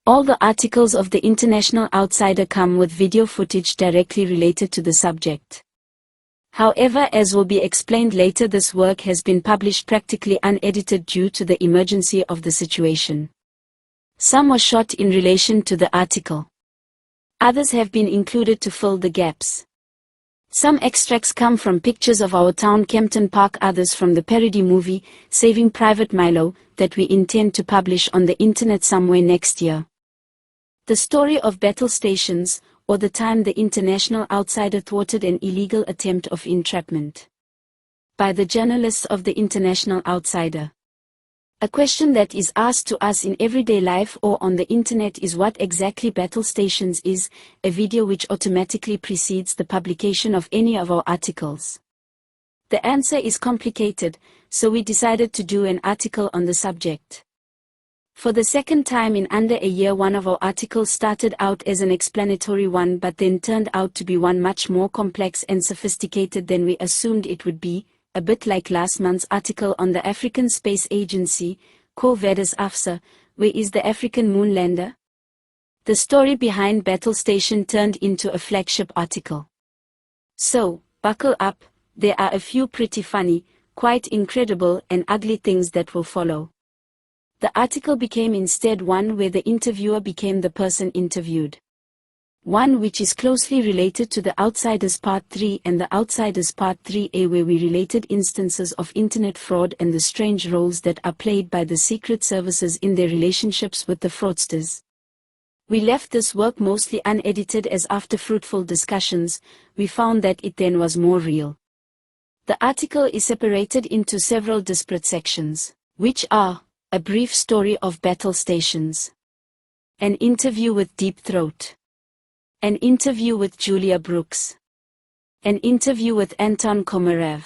All the articles of the International Outsider come with video footage directly related to the subject. However, as will be explained later, this work has been published practically unedited due to the emergency of the situation. Some were shot in relation to the article. Others have been included to fill the gaps. Some extracts come from pictures of our town Kempton Park, others from the parody movie, Saving Private Milo, that we intend to publish on the internet somewhere next year. The story of battle stations, or the time the International Outsider thwarted an illegal attempt of entrapment. By the journalists of the International Outsider. A question that is asked to us in everyday life or on the internet is what exactly battle stations is, a video which automatically precedes the publication of any of our articles. The answer is complicated, so we decided to do an article on the subject. For the second time in under a year, one of our articles started out as an explanatory one but then turned out to be one much more complex and sophisticated than we assumed it would be, a bit like last month's article on the African Space Agency, Quo Vadis AFSA, where is the African moon lander? The story behind Battle Station turned into a flagship article. So, buckle up, there are a few pretty funny, quite incredible and ugly things that will follow. The article became instead one where the interviewer became the person interviewed. One which is closely related to the Outsiders Part 3 and the Outsiders Part 3A, where we related instances of internet fraud and the strange roles that are played by the secret services in their relationships with the fraudsters. We left this work mostly unedited as after fruitful discussions, we found that it then was more real. The article is separated into several disparate sections, which are a brief story of battle stations, an interview with Deep Throat, an interview with Julia Brooks, an interview with Anton Komarev.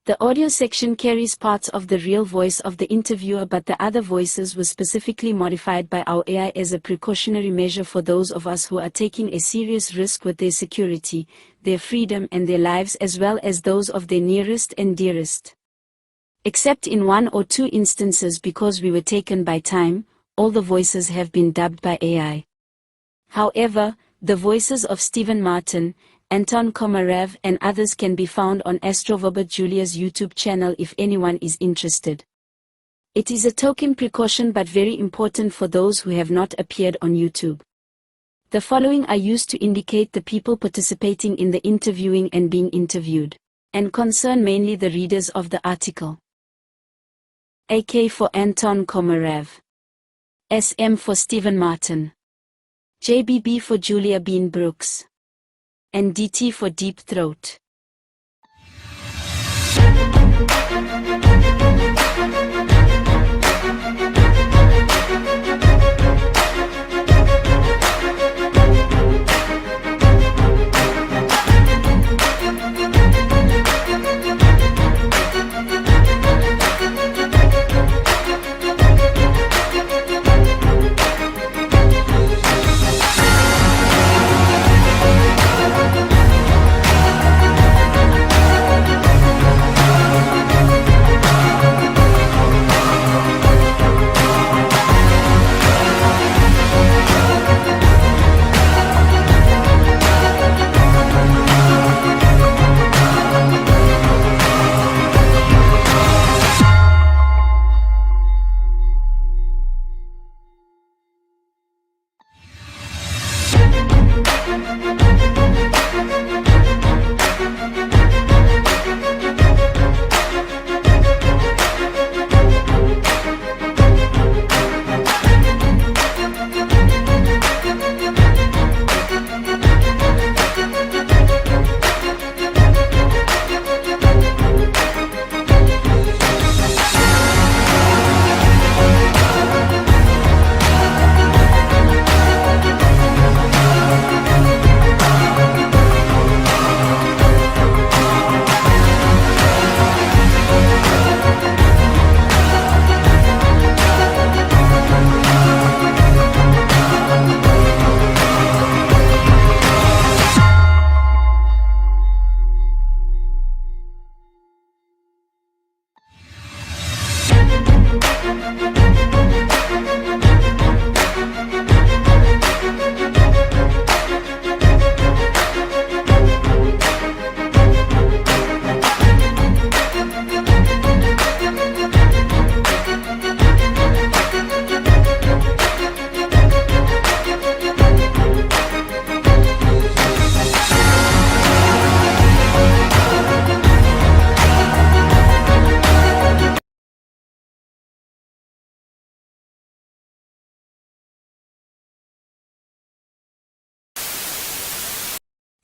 The audio section carries parts of the real voice of the interviewer, but the other voices were specifically modified by our AI as a precautionary measure for those of us who are taking a serious risk with their security, their freedom and their lives, as well as those of their nearest and dearest. Except in one or two instances, because we were taken by time, all the voices have been dubbed by AI. However, the voices of Stephen Martin, Anton Komarev and others can be found on Astrovobot Julia's YouTube channel if anyone is interested. It is a token precaution but very important for those who have not appeared on YouTube. The following are used to indicate the people participating in the interviewing and being interviewed, and concern mainly the readers of the article. AK for Anton Komarev. SM for Stephen Martin. JBB for Julia Bean Brooks. And DT for Deep Throat.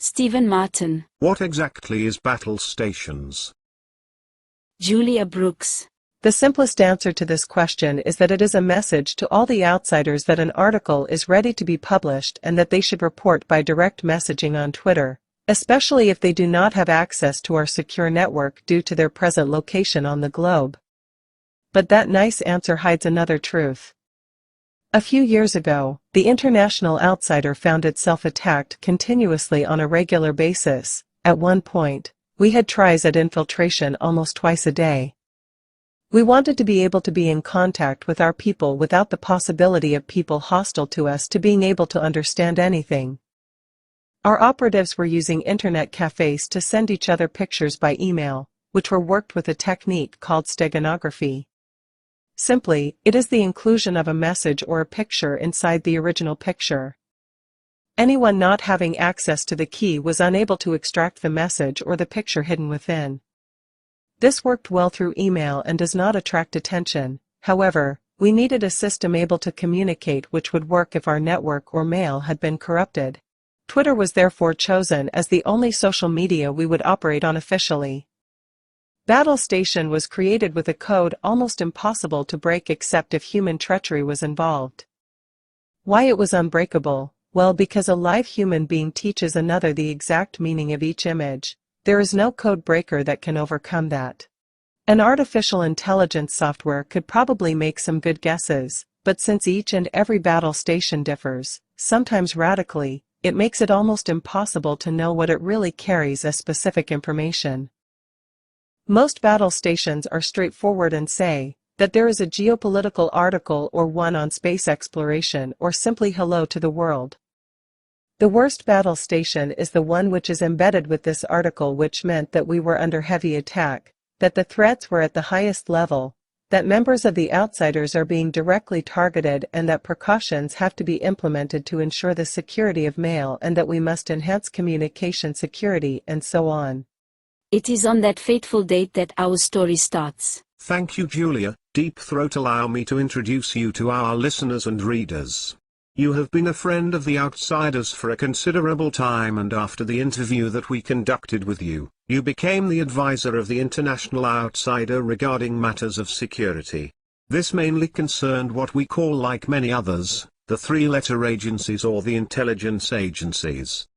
Stephen Martin. What exactly is battle stations? Julia Brooks. The simplest answer to this question is that it is a message to all the outsiders that an article is ready to be published and that they should report by direct messaging on Twitter, especially if they do not have access to our secure network due to their present location on the globe. But that nice answer hides another truth. A few years ago, the international outsider found itself attacked continuously on a regular basis. At one point, we had tries at infiltration almost twice a day. We wanted to be able to be in contact with our people without the possibility of people hostile to us to being able to understand anything. Our operatives were using internet cafes to send each other pictures by email, which were worked with a technique called steganography. Simply, it is the inclusion of a message or a picture inside the original picture. Anyone not having access to the key was unable to extract the message or the picture hidden within. This worked well through email and does not attract attention. However, we needed a system able to communicate which would work if our network or mail had been corrupted. Twitter was therefore chosen as the only social media we would operate on officially. Battle Station was created with a code almost impossible to break except if human treachery was involved. Why it was unbreakable? Well, because a live human being teaches another the exact meaning of each image. There is no code breaker that can overcome that. An artificial intelligence software could probably make some good guesses, but since each and every battle station differs, sometimes radically, it makes it almost impossible to know what it really carries as specific information. Most battle stations are straightforward and say that there is a geopolitical article or one on space exploration or simply hello to the world. The worst battle station is the one which is embedded with this article, which meant that we were under heavy attack, that the threats were at the highest level, that members of the outsiders are being directly targeted and that precautions have to be implemented to ensure the security of mail and that we must enhance communication security and so on. It is on that fateful date that our story starts. Thank you, Julia. Deep Throat, allow me to introduce you to our listeners and readers. You have been a friend of the outsiders for a considerable time, and after the interview that we conducted with you, you became the advisor of the international outsider regarding matters of security. This mainly concerned what we call, like many others, the three-letter agencies or the intelligence agencies.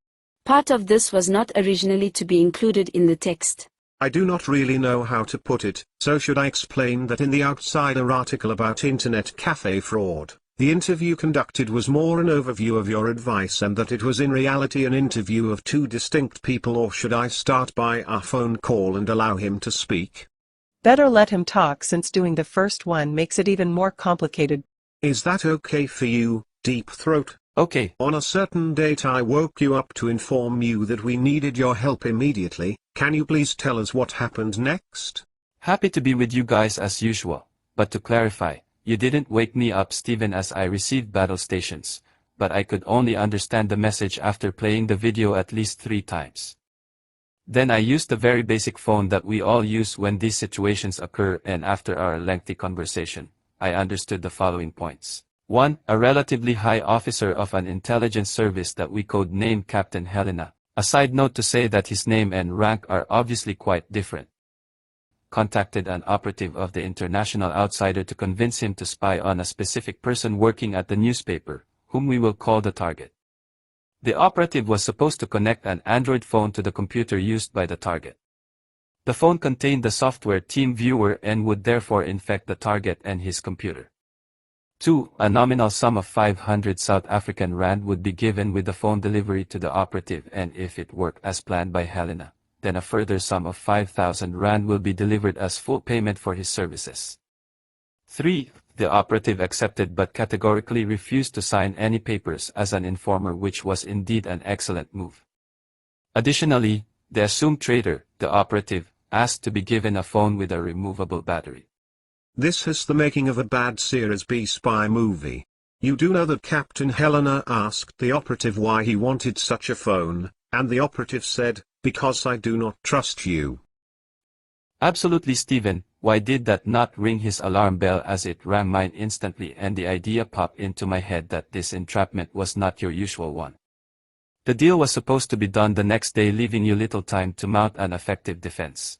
Part of this was not originally to be included in the text. I do not really know how to put it, so should I explain that in the Outsider article about internet cafe fraud, the interview conducted was more an overview of your advice and that it was in reality an interview of two distinct people, or should I start by our phone call and allow him to speak? Better let him talk, since doing the first one makes it even more complicated. Is that okay for you, Deep Throat? Okay. On a certain date I woke you up to inform you that we needed your help immediately. Can you please tell us what happened next? Happy to be with you guys as usual, but to clarify, you didn't wake me up, Steven, as I received battle stations, but I could only understand the message after playing the video at least 3 times. Then I used the very basic phone that we all use when these situations occur, and after our lengthy conversation, I understood the following points. 1. A relatively high officer of an intelligence service that we code-named Captain Helena. A side note to say that his name and rank are obviously quite different. Contacted an operative of the international outsider to convince him to spy on a specific person working at the newspaper, whom we will call the target. The operative was supposed to connect an Android phone to the computer used by the target. The phone contained the software Team Viewer and would therefore infect the target and his computer. 2. A nominal sum of 500 South African Rand would be given with the phone delivery to the operative, and if it worked as planned by Helena, then a further sum of 5,000 Rand will be delivered as full payment for his services. 3. The operative accepted but categorically refused to sign any papers as an informer, which was indeed an excellent move. Additionally, the assumed traitor, the operative, asked to be given a phone with a removable battery. This has the making of a bad Series B spy movie. You do know that Captain Helena asked the operative why he wanted such a phone, and the operative said, "Because I do not trust you." Absolutely, Steven. Why did that not ring his alarm bell as it rang mine instantly, and the idea popped into my head that this entrapment was not your usual one. The deal was supposed to be done the next day, leaving you little time to mount an effective defense.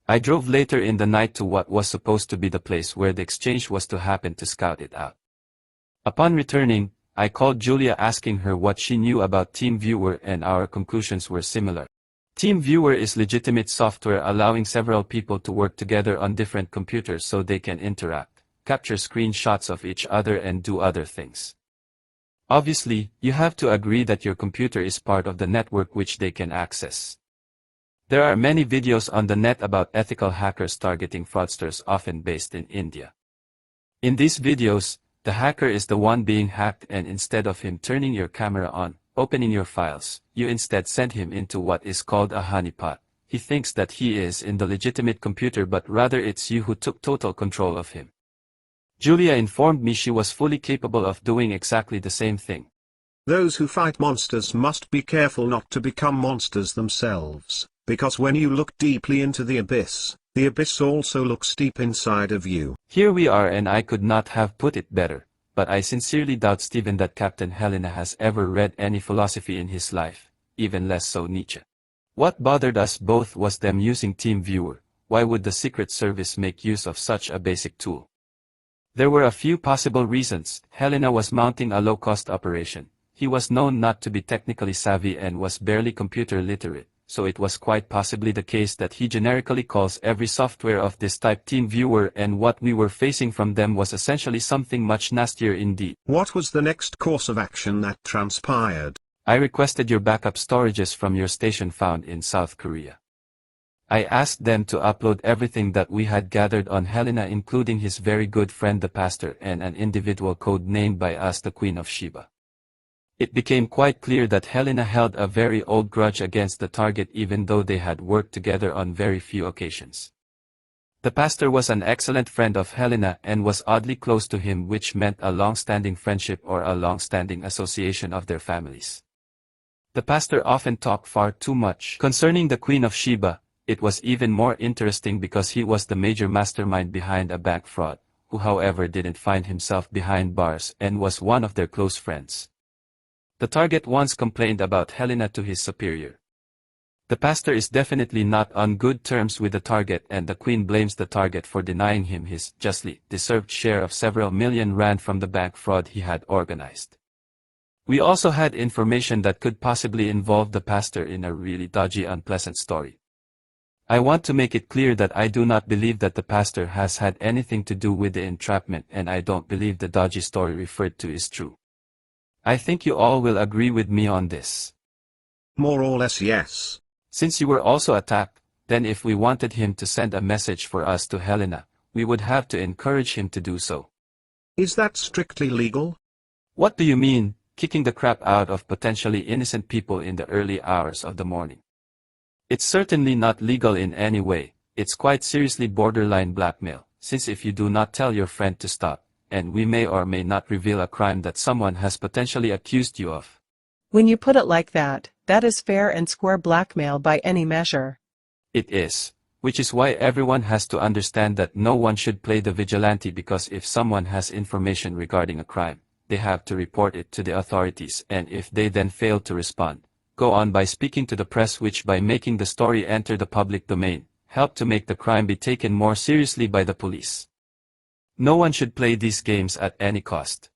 I drove later in the night to what was supposed to be the place where the exchange was to happen to scout it out. Upon returning, I called Julia asking her what she knew about TeamViewer, and our conclusions were similar. TeamViewer is legitimate software allowing several people to work together on different computers so they can interact, capture screenshots of each other and do other things. Obviously, you have to agree that your computer is part of the network which they can access. There are many videos on the net about ethical hackers targeting fraudsters, often based in India. In these videos, the hacker is the one being hacked, and instead of him turning your camera on, opening your files, you instead send him into what is called a honeypot. He thinks that he is in the legitimate computer, but rather it's you who took total control of him. Julia informed me she was fully capable of doing exactly the same thing. Those who fight monsters must be careful not to become monsters themselves, because when you look deeply into the abyss also looks deep inside of you. Here we are, and I could not have put it better, but I sincerely doubt, Stephen, that Captain Helena has ever read any philosophy in his life, even less so Nietzsche. What bothered us both was them using TeamViewer. Why would the Secret Service make use of such a basic tool? There were a few possible reasons. Helena was mounting a low-cost operation. He was known not to be technically savvy and was barely computer literate, so it was quite possibly the case that he generically calls every software of this type TeamViewer, and what we were facing from them was essentially something much nastier indeed. What was the next course of action that transpired? I requested your backup storages from your station found in South Korea. I asked them to upload everything that we had gathered on Helena, including his very good friend the pastor and an individual code named by us the Queen of Sheba. It became quite clear that Helena held a very old grudge against the target, even though they had worked together on very few occasions. The pastor was an excellent friend of Helena and was oddly close to him, which meant a long-standing friendship or a long-standing association of their families. The pastor often talked far too much concerning the Queen of Sheba. It was even more interesting because he was the major mastermind behind a bank fraud, who however didn't find himself behind bars and was one of their close friends. The target once complained about Helena to his superior. The pastor is definitely not on good terms with the target, and the Queen blames the target for denying him his justly deserved share of several million rand from the bank fraud he had organized. We also had information that could possibly involve the pastor in a really dodgy, unpleasant story. I want to make it clear that I do not believe that the pastor has had anything to do with the entrapment, and I don't believe the dodgy story referred to is true. I think you all will agree with me on this. More or less, yes. Since you were also attacked, then if we wanted him to send a message for us to Helena, we would have to encourage him to do so. Is that strictly legal? What do you mean, kicking the crap out of potentially innocent people in the early hours of the morning? It's certainly not legal in any way. It's quite seriously borderline blackmail, since if you do not tell your friend to stop, and we may or may not reveal a crime that someone has potentially accused you of. When you put it like that, that is fair and square blackmail by any measure. It is, which is why everyone has to understand that no one should play the vigilante, because if someone has information regarding a crime, they have to report it to the authorities, and if they then fail to respond, go on by speaking to the press, which by making the story enter the public domain, help to make the crime be taken more seriously by the police. No one should play these games at any cost.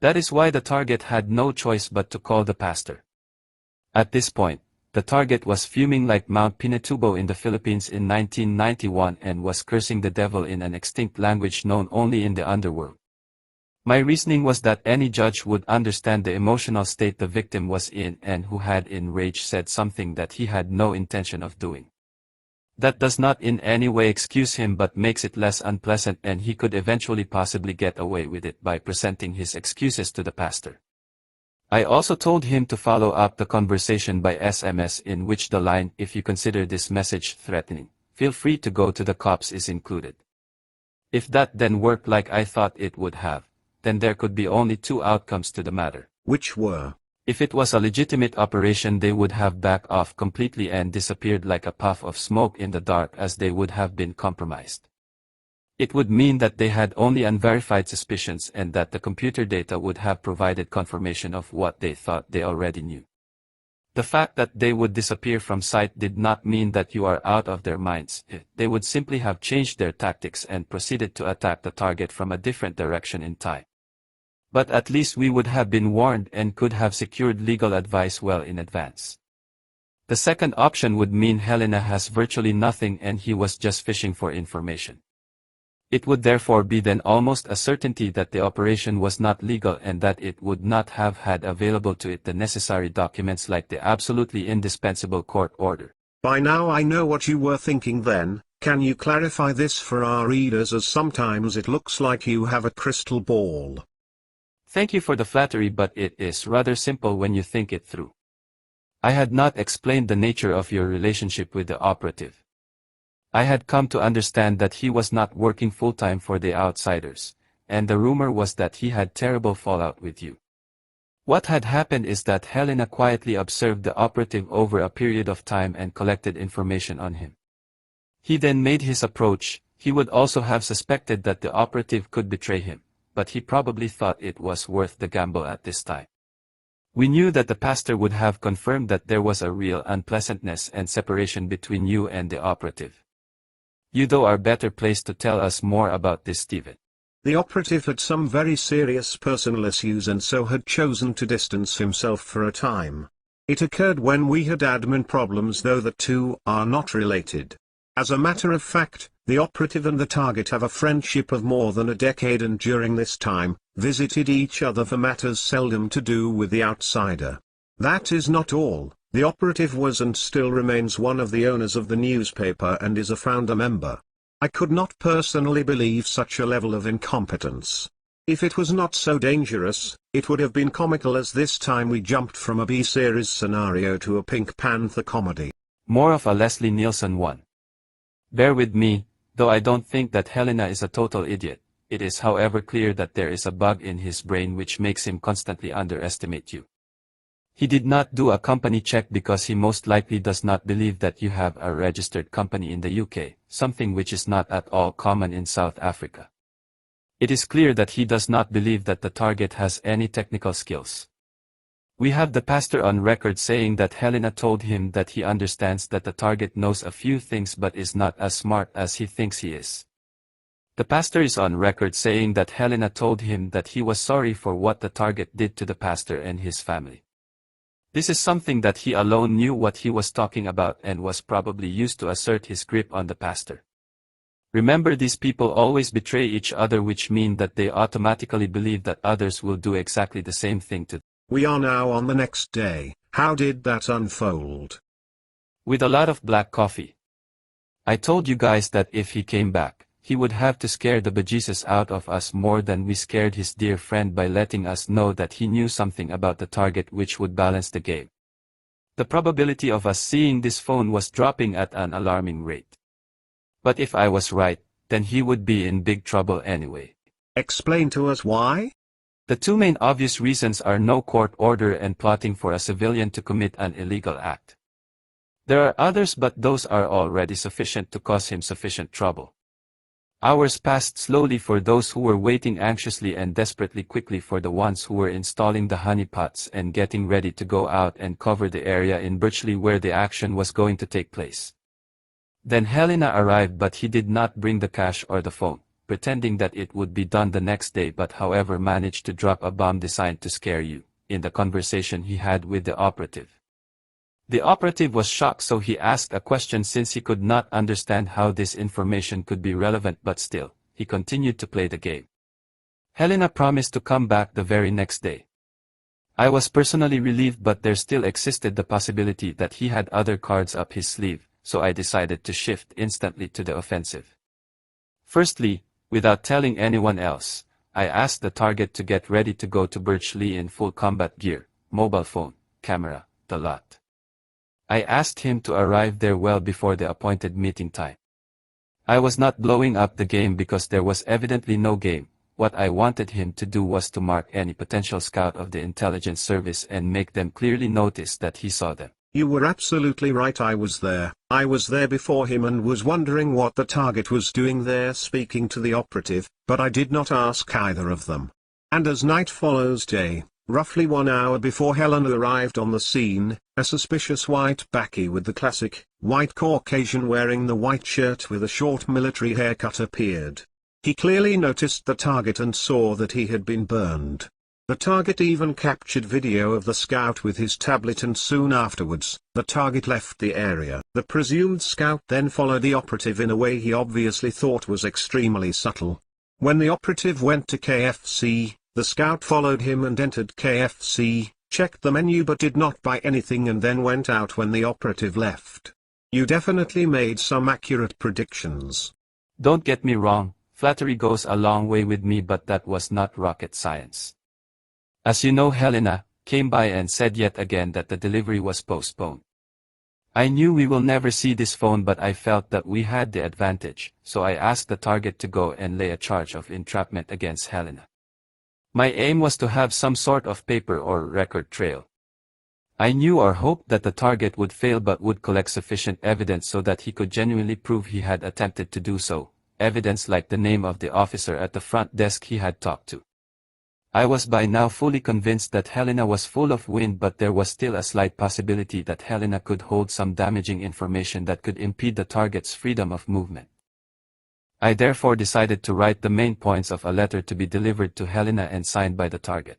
That is why the target had no choice but to call the pastor. At this point, the target was fuming like Mount Pinatubo in the Philippines in 1991 and was cursing the devil in an extinct language known only in the underworld. My reasoning was that any judge would understand the emotional state the victim was in, and who had in rage said something that he had no intention of doing. That does not in any way excuse him, but makes it less unpleasant, and he could eventually possibly get away with it by presenting his excuses to the pastor. I also told him to follow up the conversation by SMS, in which the line, "If you consider this message threatening, feel free to go to the cops," is included. If that then worked like I thought it would have, then there could be only two outcomes to the matter. Which were? If it was a legitimate operation, they would have backed off completely and disappeared like a puff of smoke in the dark, as they would have been compromised. It would mean that they had only unverified suspicions, and that the computer data would have provided confirmation of what they thought they already knew. The fact that they would disappear from sight did not mean that you are out of their minds. They would simply have changed their tactics and proceeded to attack the target from a different direction in time. But at least we would have been warned and could have secured legal advice well in advance. The second option would mean Helena has virtually nothing and he was just fishing for information. It would therefore be then almost a certainty that the operation was not legal and that it would not have had available to it the necessary documents like the absolutely indispensable court order. By now I know what you were thinking then. Can you clarify this for our readers, as sometimes it looks like you have a crystal ball? Thank you for the flattery, but it is rather simple when you think it through. I had not explained the nature of your relationship with the operative. I had come to understand that he was not working full-time for the outsiders, and the rumor was that he had terrible fallout with you. What had happened is that Helena quietly observed the operative over a period of time and collected information on him. He then made his approach. He would also have suspected that the operative could betray him, but he probably thought it was worth the gamble at this time. We knew that the pastor would have confirmed that there was a real unpleasantness and separation between you and the operative. You though are better placed to tell us more about this, Stephen. The operative had some very serious personal issues and so had chosen to distance himself for a time. It occurred when we had admin problems, though the two are not related. As a matter of fact, the operative and the target have a friendship of more than a decade and during this time, visited each other for matters seldom to do with the outsider. That is not all. The operative was and still remains one of the owners of the newspaper and is a founder member. I could not personally believe such a level of incompetence. If it was not so dangerous, it would have been comical, as this time we jumped from a B-series scenario to a Pink Panther comedy. More of a Leslie Nielsen one. Bear with me, though I don't think that Helena is a total idiot. It is however clear that there is a bug in his brain which makes him constantly underestimate you. He did not do a company check because he most likely does not believe that you have a registered company in the UK, something which is not at all common in South Africa. It is clear that he does not believe that the target has any technical skills. We have the pastor on record saying that Helena told him that he understands that the target knows a few things but is not as smart as he thinks he is. The pastor is on record saying that Helena told him that he was sorry for what the target did to the pastor and his family. This is something that he alone knew what he was talking about and was probably used to assert his grip on the pastor. Remember, these people always betray each other, which mean that they automatically believe that others will do exactly the same thing to them. We are now on the next day. How did that unfold? With a lot of black coffee. I told you guys that if he came back, he would have to scare the bejesus out of us more than we scared his dear friend by letting us know that he knew something about the target which would balance the game. The probability of us seeing this phone was dropping at an alarming rate. But if I was right, then he would be in big trouble anyway. Explain to us why? The two main obvious reasons are no court order and plotting for a civilian to commit an illegal act. There are others, but those are already sufficient to cause him sufficient trouble. Hours passed slowly for those who were waiting anxiously, and desperately quickly for the ones who were installing the honeypots and getting ready to go out and cover the area in virtually where the action was going to take place. Then Helena arrived, but he did not bring the cash or the phone, pretending that it would be done the next day, but however managed to drop a bomb designed to scare you, in the conversation he had with the operative. The operative was shocked, so he asked a question since he could not understand how this information could be relevant, but still, he continued to play the game. Helena promised to come back the very next day. I was personally relieved, but there still existed the possibility that he had other cards up his sleeve, so I decided to shift instantly to the offensive. Firstly, without telling anyone else, I asked the target to get ready to go to Birchley in full combat gear, mobile phone, camera, the lot. I asked him to arrive there well before the appointed meeting time. I was not blowing up the game because there was evidently no game. What I wanted him to do was to mark any potential scout of the intelligence service and make them clearly notice that he saw them. You were absolutely right. I was there. I was there before him and was wondering what the target was doing there speaking to the operative, but I did not ask either of them. And as night follows day, Roughly 1 hour before Helena arrived on the scene, a suspicious white backie with the classic, white Caucasian wearing the white shirt with a short military haircut appeared. He clearly noticed the target and saw that he had been burned. The target even captured video of the scout with his tablet, and soon afterwards, the target left the area. The presumed scout then followed the operative in a way he obviously thought was extremely subtle. When the operative went to KFC, the scout followed him and entered KFC, checked the menu but did not buy anything and then went out when the operative left. You definitely made some accurate predictions. Don't get me wrong, flattery goes a long way with me, but that was not rocket science. As you know, Helena came by and said yet again that the delivery was postponed. I knew we will never see this phone, but I felt that we had the advantage, so I asked the target to go and lay a charge of entrapment against Helena. My aim was to have some sort of paper or record trail. I knew or hoped that the target would fail but would collect sufficient evidence so that he could genuinely prove he had attempted to do so, evidence like the name of the officer at the front desk he had talked to. I was by now fully convinced that Helena was full of wind, but there was still a slight possibility that Helena could hold some damaging information that could impede the target's freedom of movement. I therefore decided to write the main points of a letter to be delivered to Helena and signed by the target.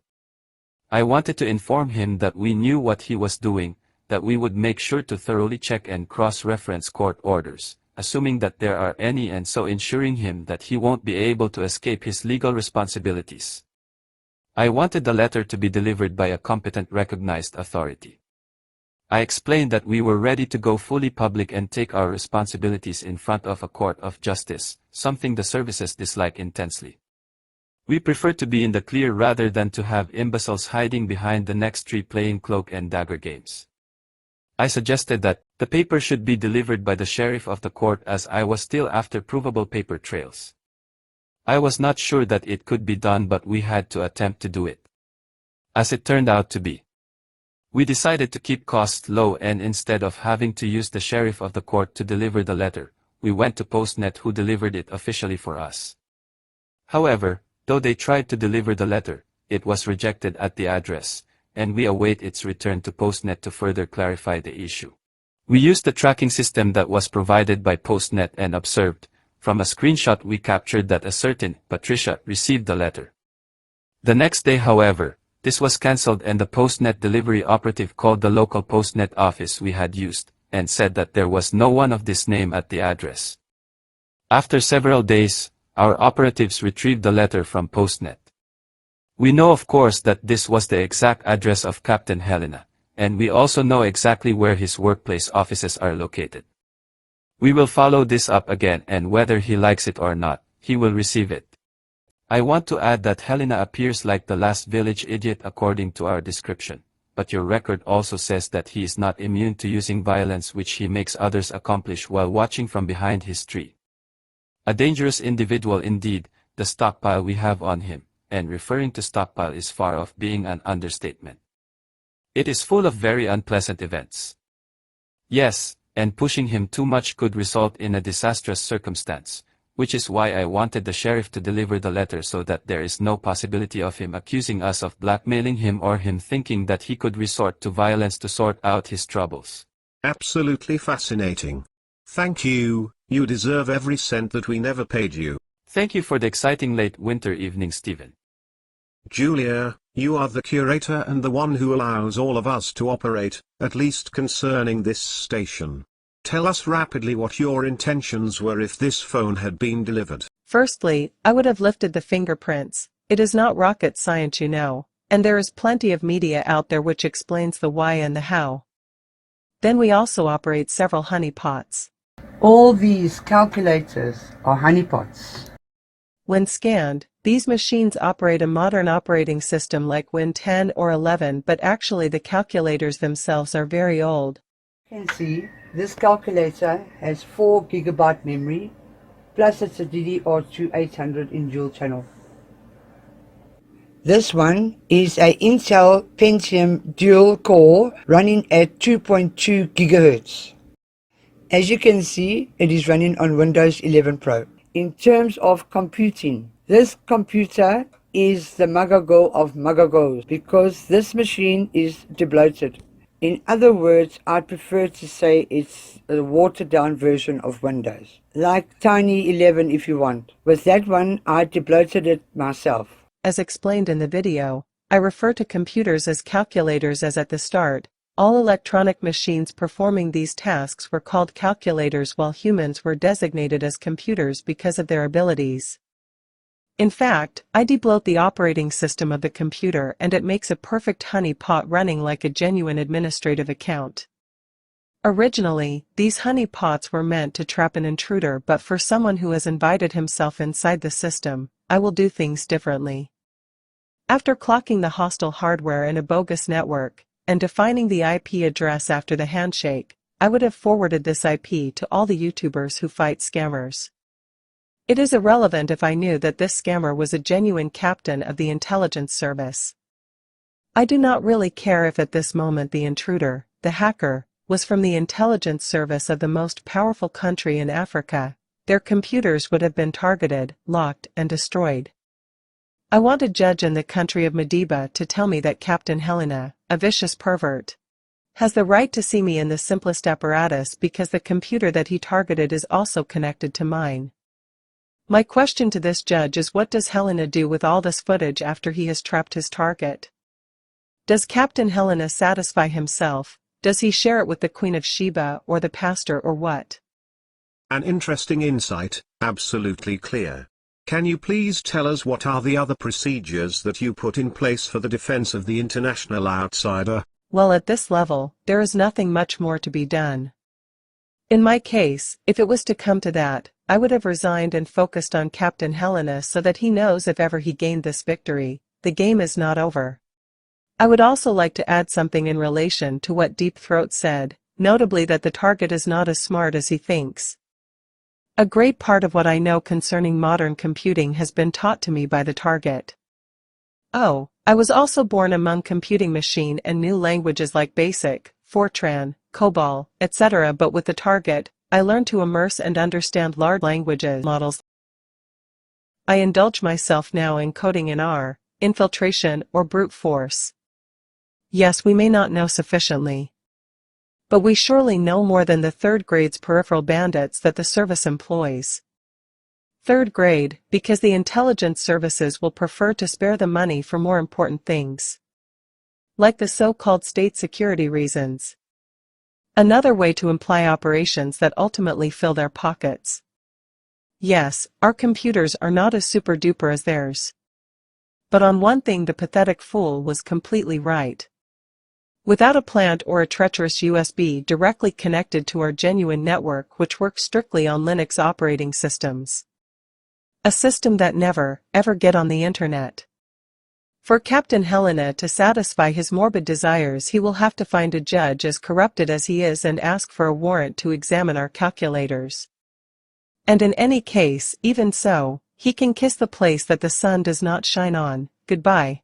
I wanted to inform him that we knew what he was doing, that we would make sure to thoroughly check and cross-reference court orders, assuming that there are any, and so ensuring him that he won't be able to escape his legal responsibilities. I wanted the letter to be delivered by a competent recognized authority. I explained that we were ready to go fully public and take our responsibilities in front of a court of justice, something the services dislike intensely. We prefer to be in the clear rather than to have imbeciles hiding behind the next tree playing cloak and dagger games. I suggested that the paper should be delivered by the sheriff of the court, as I was still after provable paper trails. I was not sure that it could be done, but we had to attempt to do it. As it turned out to be, we decided to keep costs low, and instead of having to use the sheriff of the court to deliver the letter, we went to Postnet, who delivered it officially for us. However, though they tried to deliver the letter, it was rejected at the address, and we await its return to Postnet to further clarify the issue. We used the tracking system that was provided by Postnet and observed, from a screenshot we captured, that a certain Patricia received the letter. The next day, however, this was cancelled, and the Postnet delivery operative called the local Postnet office we had used, and said that there was no one of this name at the address. After several days, our operatives retrieved the letter from Postnet. We know of course that this was the exact address of Captain Helena, and we also know exactly where his workplace offices are located. We will follow this up again, and whether he likes it or not, he will receive it. I want to add that Helena appears like the last village idiot according to our description, but your record also says that he is not immune to using violence, which he makes others accomplish while watching from behind his tree. A dangerous individual indeed, the stockpile we have on him, and referring to stockpile is far off being an understatement. It is full of very unpleasant events. Yes, and pushing him too much could result in a disastrous circumstance, which is why I wanted the sheriff to deliver the letter so that there is no possibility of him accusing us of blackmailing him or him thinking that he could resort to violence to sort out his troubles. Absolutely fascinating. Thank you, you deserve every cent that we never paid you. Thank you for the exciting late winter evening, Stephen. Julia, you are the curator and the one who allows all of us to operate, at least concerning this station. Tell us rapidly what your intentions were if this phone had been delivered. Firstly, I would have lifted the fingerprints. It is not rocket science, you know, and there is plenty of media out there which explains the why and the how. Then we also operate several honeypots. All these calculators are honeypots. When scanned, these machines operate a modern operating system like Win 10 or 11, but actually the calculators themselves are very old. You can see this calculator has 4 GB memory, plus it's a DDR2 800 in dual channel. This one is a Intel Pentium dual core running at 2.2 GHz. As you can see, it is running on Windows 11 Pro. In terms of computing, this computer is the Magago of Magagos because this machine is debloated. In other words, I prefer to say it's a watered down version of Windows. Like Tiny 11 if you want. With that one, I debloated it myself. As explained in the video, I refer to computers as calculators as at the start. All electronic machines performing these tasks were called calculators while humans were designated as computers because of their abilities. In fact, I debloat the operating system of the computer and it makes a perfect honeypot running like a genuine administrative account. Originally, these honeypots were meant to trap an intruder, but for someone who has invited himself inside the system, I will do things differently. After clocking the hostile hardware in a bogus network, and defining the IP address after the handshake, I would have forwarded this IP to all the YouTubers who fight scammers. It is irrelevant if I knew that this scammer was a genuine captain of the intelligence service. I do not really care if at this moment the intruder, the hacker, was from the intelligence service of the most powerful country in Africa. Their computers would have been targeted, locked, and destroyed. I want a judge in the country of Madiba to tell me that Captain Helena, a vicious pervert, has the right to see me in the simplest apparatus because the computer that he targeted is also connected to mine. My question to this judge is, what does Helena do with all this footage after he has trapped his target? Does Captain Helena satisfy himself? Does he share it with the Queen of Sheba or the pastor or what? An interesting insight, absolutely clear. Can you please tell us what are the other procedures that you put in place for the defense of the international outsider? Well, at this level, there is nothing much more to be done. In my case, if it was to come to that, I would have resigned and focused on Captain Helena so that he knows if ever he gained this victory, the game is not over. I would also like to add something in relation to what Deep Throat said, notably that the target is not as smart as he thinks. A great part of what I know concerning modern computing has been taught to me by the target. Oh, I was also born among computing machine and new languages like BASIC, Fortran, COBOL, etc. But with the target, I learned to immerse and understand large languages models. I indulge myself now in coding in R, infiltration or brute force. Yes, we may not know sufficiently, but we surely know more than the third grade's peripheral bandits that the service employs. Third grade, because the intelligence services will prefer to spare the money for more important things, like the so-called state security reasons. Another way to imply operations that ultimately fill their pockets. Yes, our computers are not as super-duper as theirs. But on one thing the pathetic fool was completely right. Without a plant or a treacherous USB directly connected to our genuine network which works strictly on Linux operating systems. A system that never, ever get on the internet. For Captain Helena to satisfy his morbid desires, he will have to find a judge as corrupted as he is and ask for a warrant to examine our calculators. And in any case, even so, he can kiss the place that the sun does not shine on, goodbye.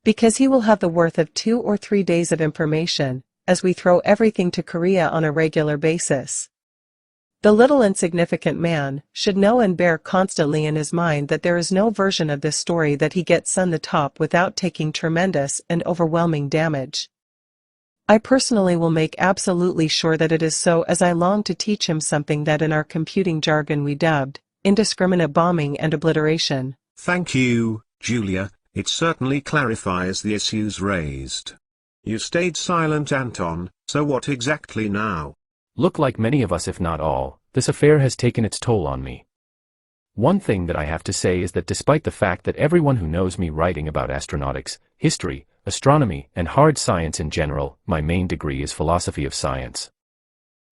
Because he will have the worth of 2 or 3 days of information, as we throw everything to Korea on a regular basis. The little insignificant man should know and bear constantly in his mind that there is no version of this story that he gets on the top without taking tremendous and overwhelming damage. I personally will make absolutely sure that it is so, as I long to teach him something that in our computing jargon we dubbed indiscriminate bombing and obliteration. Thank you, Julia, it certainly clarifies the issues raised. You stayed silent, Anton, so what exactly now? Look, like many of us if not all, this affair has taken its toll on me. One thing that I have to say is that despite the fact that everyone who knows me writing about astronautics, history, astronomy, and hard science in general, my main degree is philosophy of science.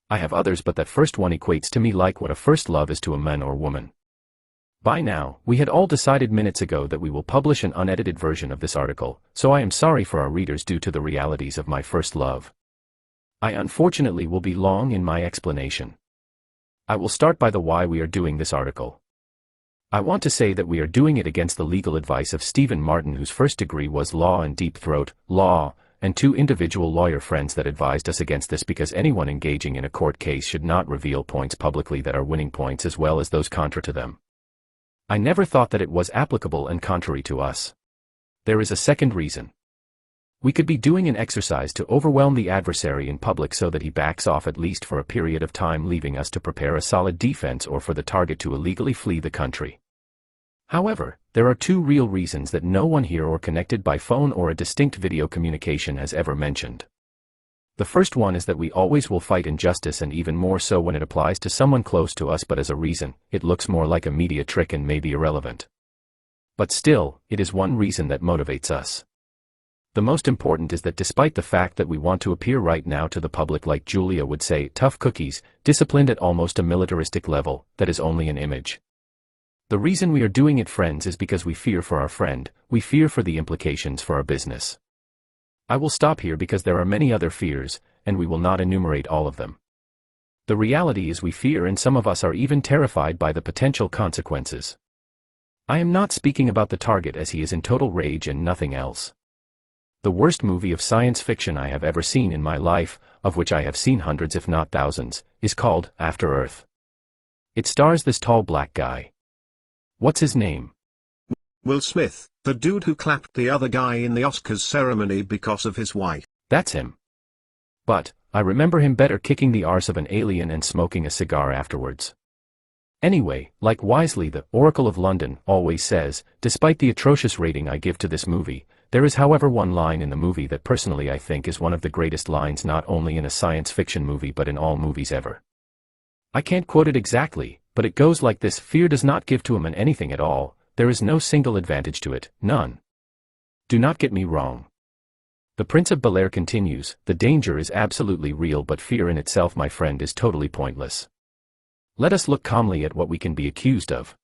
I have others, but that first one equates to me like what a first love is to a man or woman. By now, we had all decided minutes ago that we will publish an unedited version of this article, so I am sorry for our readers due to the realities of my first love. I unfortunately will be long in my explanation. I will start by the why we are doing this article. I want to say that we are doing it against the legal advice of Stephen Martin, whose first degree was law and Deep Throat, law, and 2 individual lawyer friends that advised us against this because anyone engaging in a court case should not reveal points publicly that are winning points as well as those contra to them. I never thought that it was applicable and contrary to us. There is a second reason. We could be doing an exercise to overwhelm the adversary in public so that he backs off at least for a period of time, leaving us to prepare a solid defense or for the target to illegally flee the country. However, there are two real reasons that no one here or connected by phone or a distinct video communication has ever mentioned. The first one is that we always will fight injustice, and even more so when it applies to someone close to us, but as a reason, it looks more like a media trick and may be irrelevant. But still, it is one reason that motivates us. The most important is that despite the fact that we want to appear right now to the public, like Julia would say, tough cookies, disciplined at almost a militaristic level, that is only an image. The reason we are doing it, friends, is because we fear for our friend, we fear for the implications for our business. I will stop here because there are many other fears, and we will not enumerate all of them. The reality is we fear, and some of us are even terrified by the potential consequences. I am not speaking about the target, as he is in total rage and nothing else. The worst movie of science fiction I have ever seen in my life, of which I have seen hundreds if not thousands, is called After Earth. It stars this tall black guy. What's his name? Will Smith, the dude who clapped the other guy in the Oscars ceremony because of his wife. That's him. But, I remember him better kicking the arse of an alien and smoking a cigar afterwards. Anyway, like wisely the Oracle of London always says, despite the atrocious rating I give to this movie, there is however one line in the movie that personally I think is one of the greatest lines not only in a science fiction movie but in all movies ever. I can't quote it exactly, but it goes like this: fear does not give to a man anything at all, there is no single advantage to it, none. Do not get me wrong. The Prince of Bel-Air continues, the danger is absolutely real, but fear in itself, my friend, is totally pointless. Let us look calmly at what we can be accused of.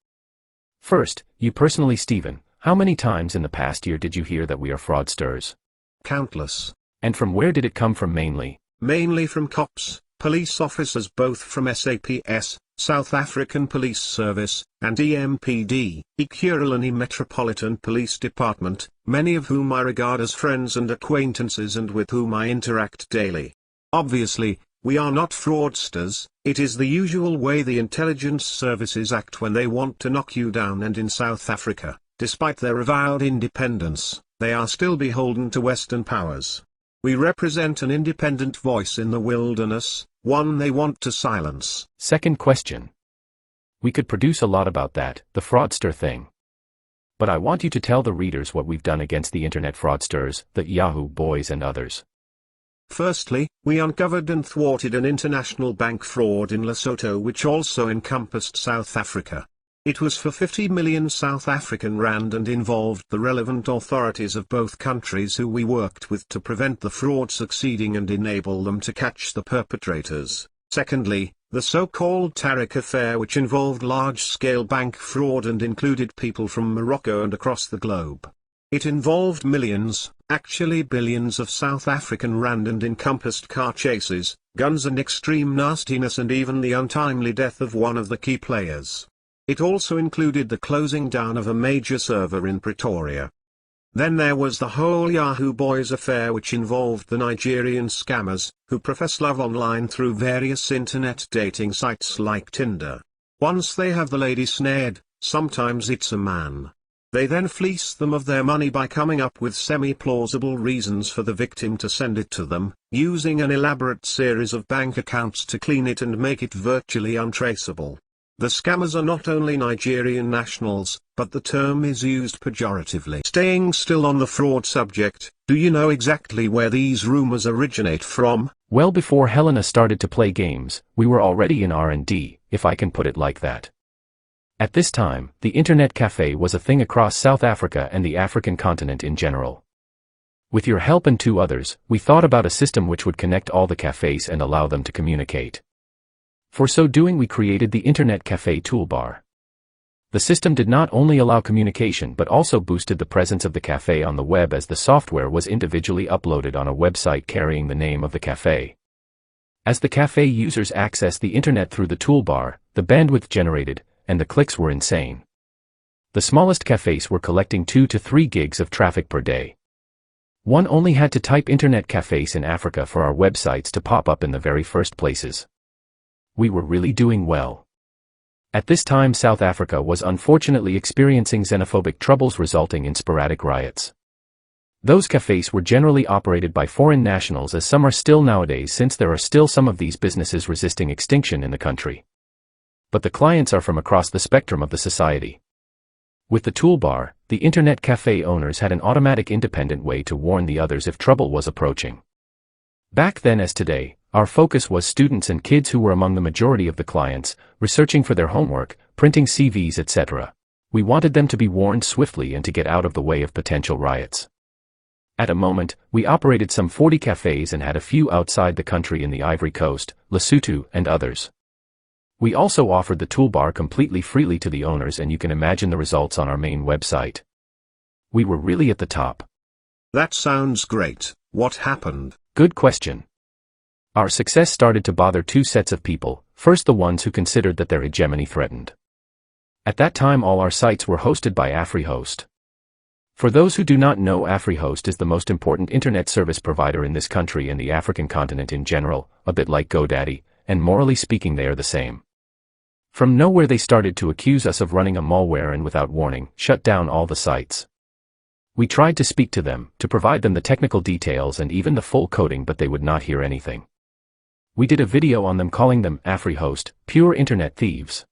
First, you personally, Stephen, how many times in the past year did you hear that we are fraudsters? Countless. And from where did it come from mainly? Mainly from cops, police officers, both from SAPS, South African Police Service, and EMPD, Ekurhuleni Metropolitan Police Department, many of whom I regard as friends and acquaintances and with whom I interact daily. Obviously, we are not fraudsters. It is the usual way the intelligence services act when they want to knock you down, and in South Africa, despite their avowed independence, they are still beholden to Western powers. We represent an independent voice in the wilderness, one they want to silence. Second question. We could produce a lot about that, the fraudster thing. But I want you to tell the readers what we've done against the internet fraudsters, the Yahoo boys and others. Firstly, we uncovered and thwarted an international bank fraud in Lesotho which also encompassed South Africa. It was for 50 million South African rand and involved the relevant authorities of both countries who we worked with to prevent the fraud succeeding and enable them to catch the perpetrators. Secondly, the so-called Tariq affair, which involved large-scale bank fraud and included people from Morocco and across the globe. It involved millions, actually billions of South African rand and encompassed car chases, guns and extreme nastiness, and even the untimely death of one of the key players. It also included the closing down of a major server in Pretoria. Then there was the whole Yahoo Boys affair, which involved the Nigerian scammers, who profess love online through various internet dating sites like Tinder. Once they have the lady snared, sometimes it's a man. They then fleece them of their money by coming up with semi-plausible reasons for the victim to send it to them, using an elaborate series of bank accounts to clean it and make it virtually untraceable. The scammers are not only Nigerian nationals, but the term is used pejoratively. Staying still on the fraud subject, do you know exactly where these rumors originate from? Well, before Helena started to play games, we were already in R&D, if I can put it like that. At this time, the internet cafe was a thing across South Africa and the African continent in general. With your help and 2 others, we thought about a system which would connect all the cafes and allow them to communicate. For so doing, we created the Internet Cafe toolbar. The system did not only allow communication but also boosted the presence of the cafe on the web, as the software was individually uploaded on a website carrying the name of the cafe. As the cafe users accessed the internet through the toolbar, the bandwidth generated, and the clicks were insane. The smallest cafes were collecting 2 to 3 gigs of traffic per day. One only had to type Internet Cafes in Africa for our websites to pop up in the very first places. We were really doing well. At this time South Africa was unfortunately experiencing xenophobic troubles resulting in sporadic riots. Those cafes were generally operated by foreign nationals, as some are still nowadays, since there are still some of these businesses resisting extinction in the country. But the clients are from across the spectrum of the society. With the toolbar, the internet cafe owners had an automatic independent way to warn the others if trouble was approaching. Back then as today, our focus was students and kids who were among the majority of the clients, researching for their homework, printing CVs, etc. We wanted them to be warned swiftly and to get out of the way of potential riots. At a moment, we operated some 40 cafes and had a few outside the country in the Ivory Coast, Lesotho, and others. We also offered the toolbar completely freely to the owners, and you can imagine the results on our main website. We were really at the top. That sounds great. What happened? Good question. Our success started to bother two sets of people. First, the ones who considered that their hegemony threatened. At that time all our sites were hosted by AfriHost. For those who do not know, AfriHost is the most important internet service provider in this country and the African continent in general, a bit like GoDaddy, and morally speaking they are the same. From nowhere they started to accuse us of running a malware and without warning, shut down all the sites. We tried to speak to them, to provide them the technical details and even the full coding, but they would not hear anything. We did a video on them calling them AfriHost, pure internet thieves.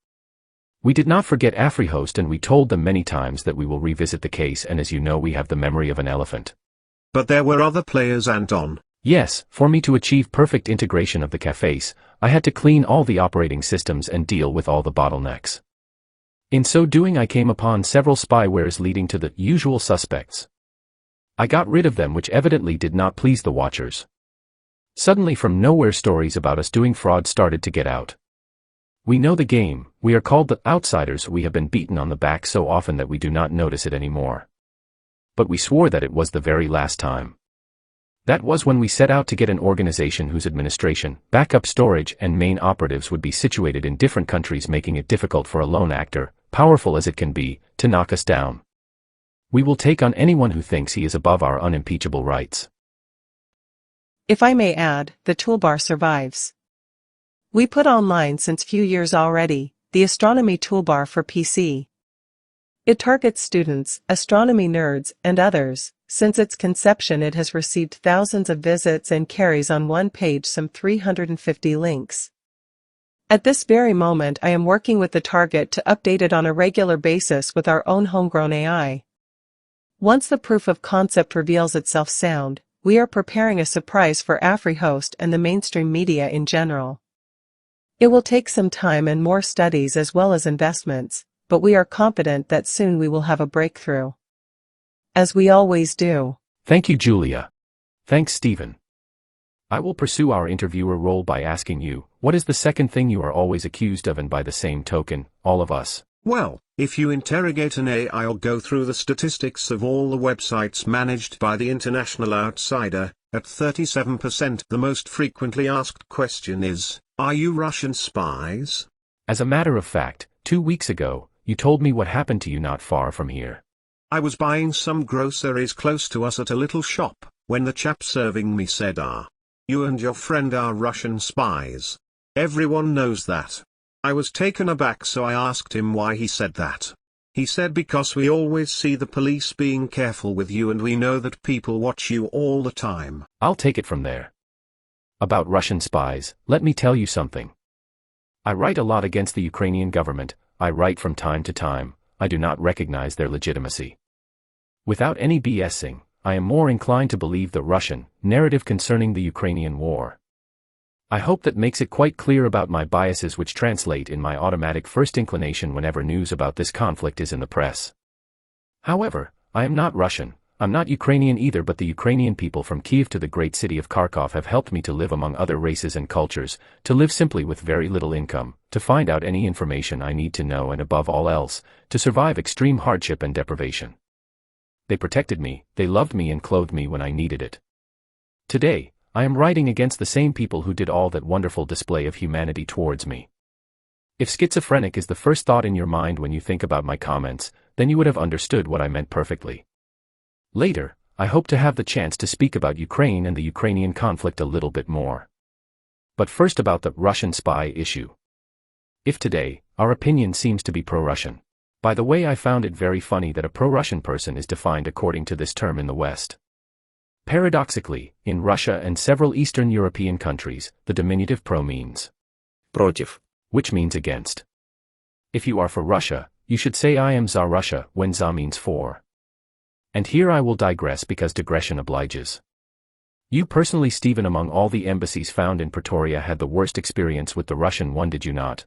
We did not forget AfriHost, and we told them many times that we will revisit the case, and as you know we have the memory of an elephant. But there were other players, Anton. Yes, for me to achieve perfect integration of the cafes, I had to clean all the operating systems and deal with all the bottlenecks. In so doing I came upon several spywares leading to the usual suspects. I got rid of them, which evidently did not please the watchers. Suddenly from nowhere stories about us doing fraud started to get out. We know the game, we are called the outsiders, we have been beaten on the back so often that we do not notice it anymore. But we swore that it was the very last time. That was when we set out to get an organization whose administration, backup storage and main operatives would be situated in different countries, making it difficult for a lone actor, powerful as it can be, to knock us down. We will take on anyone who thinks he is above our unimpeachable rights. If I may add, the toolbar survives. We put online since few years already, the astronomy toolbar for PC. It targets students, astronomy nerds, and others. Since its conception it has received thousands of visits and carries on one page some 350 links. At this very moment I am working with the target to update it on a regular basis with our own homegrown AI. Once the proof of concept reveals itself sound, we are preparing a surprise for AfriHost and the mainstream media in general. It will take some time and more studies as well as investments, but we are confident that soon we will have a breakthrough. As we always do. Thank you, Julia. Thanks, Stephen. I will pursue our interviewer role by asking you, what is the second thing you are always accused of, and by the same token, all of us? Well, if you interrogate an AI or go through the statistics of all the websites managed by the International Outsider, at 37% the most frequently asked question is, are you Russian spies? As a matter of fact, 2 weeks ago, you told me what happened to you not far from here. I was buying some groceries close to us at a little shop, when the chap serving me said, you and your friend are Russian spies. Everyone knows that. I was taken aback, so I asked him why he said that. He said because we always see the police being careful with you and we know that people watch you all the time. I'll take it from there. About Russian spies, let me tell you something. I write a lot against the Ukrainian government, I write from time to time, I do not recognize their legitimacy. Without any BSing, I am more inclined to believe the Russian narrative concerning the Ukrainian war. I hope that makes it quite clear about my biases, which translate in my automatic first inclination whenever news about this conflict is in the press. However, I am not Russian, I'm not Ukrainian either, but the Ukrainian people from Kiev to the great city of Kharkov have helped me to live among other races and cultures, to live simply with very little income, to find out any information I need to know, and above all else, to survive extreme hardship and deprivation. They protected me, they loved me and clothed me when I needed it. Today, I am writing against the same people who did all that wonderful display of humanity towards me. If schizophrenic is the first thought in your mind when you think about my comments, then you would have understood what I meant perfectly. Later, I hope to have the chance to speak about Ukraine and the Ukrainian conflict a little bit more. But first about the Russian spy issue. If today, our opinion seems to be pro-Russian. By the way, I found it very funny that a pro-Russian person is defined according to this term in the West. Paradoxically, in Russia and several Eastern European countries, the diminutive pro means Против. which means against. If you are for Russia, you should say I am za Russia when za means for. And here I will digress because digression obliges. You personally, Stephen, among all the embassies found in Pretoria, had the worst experience with the Russian one, did you not?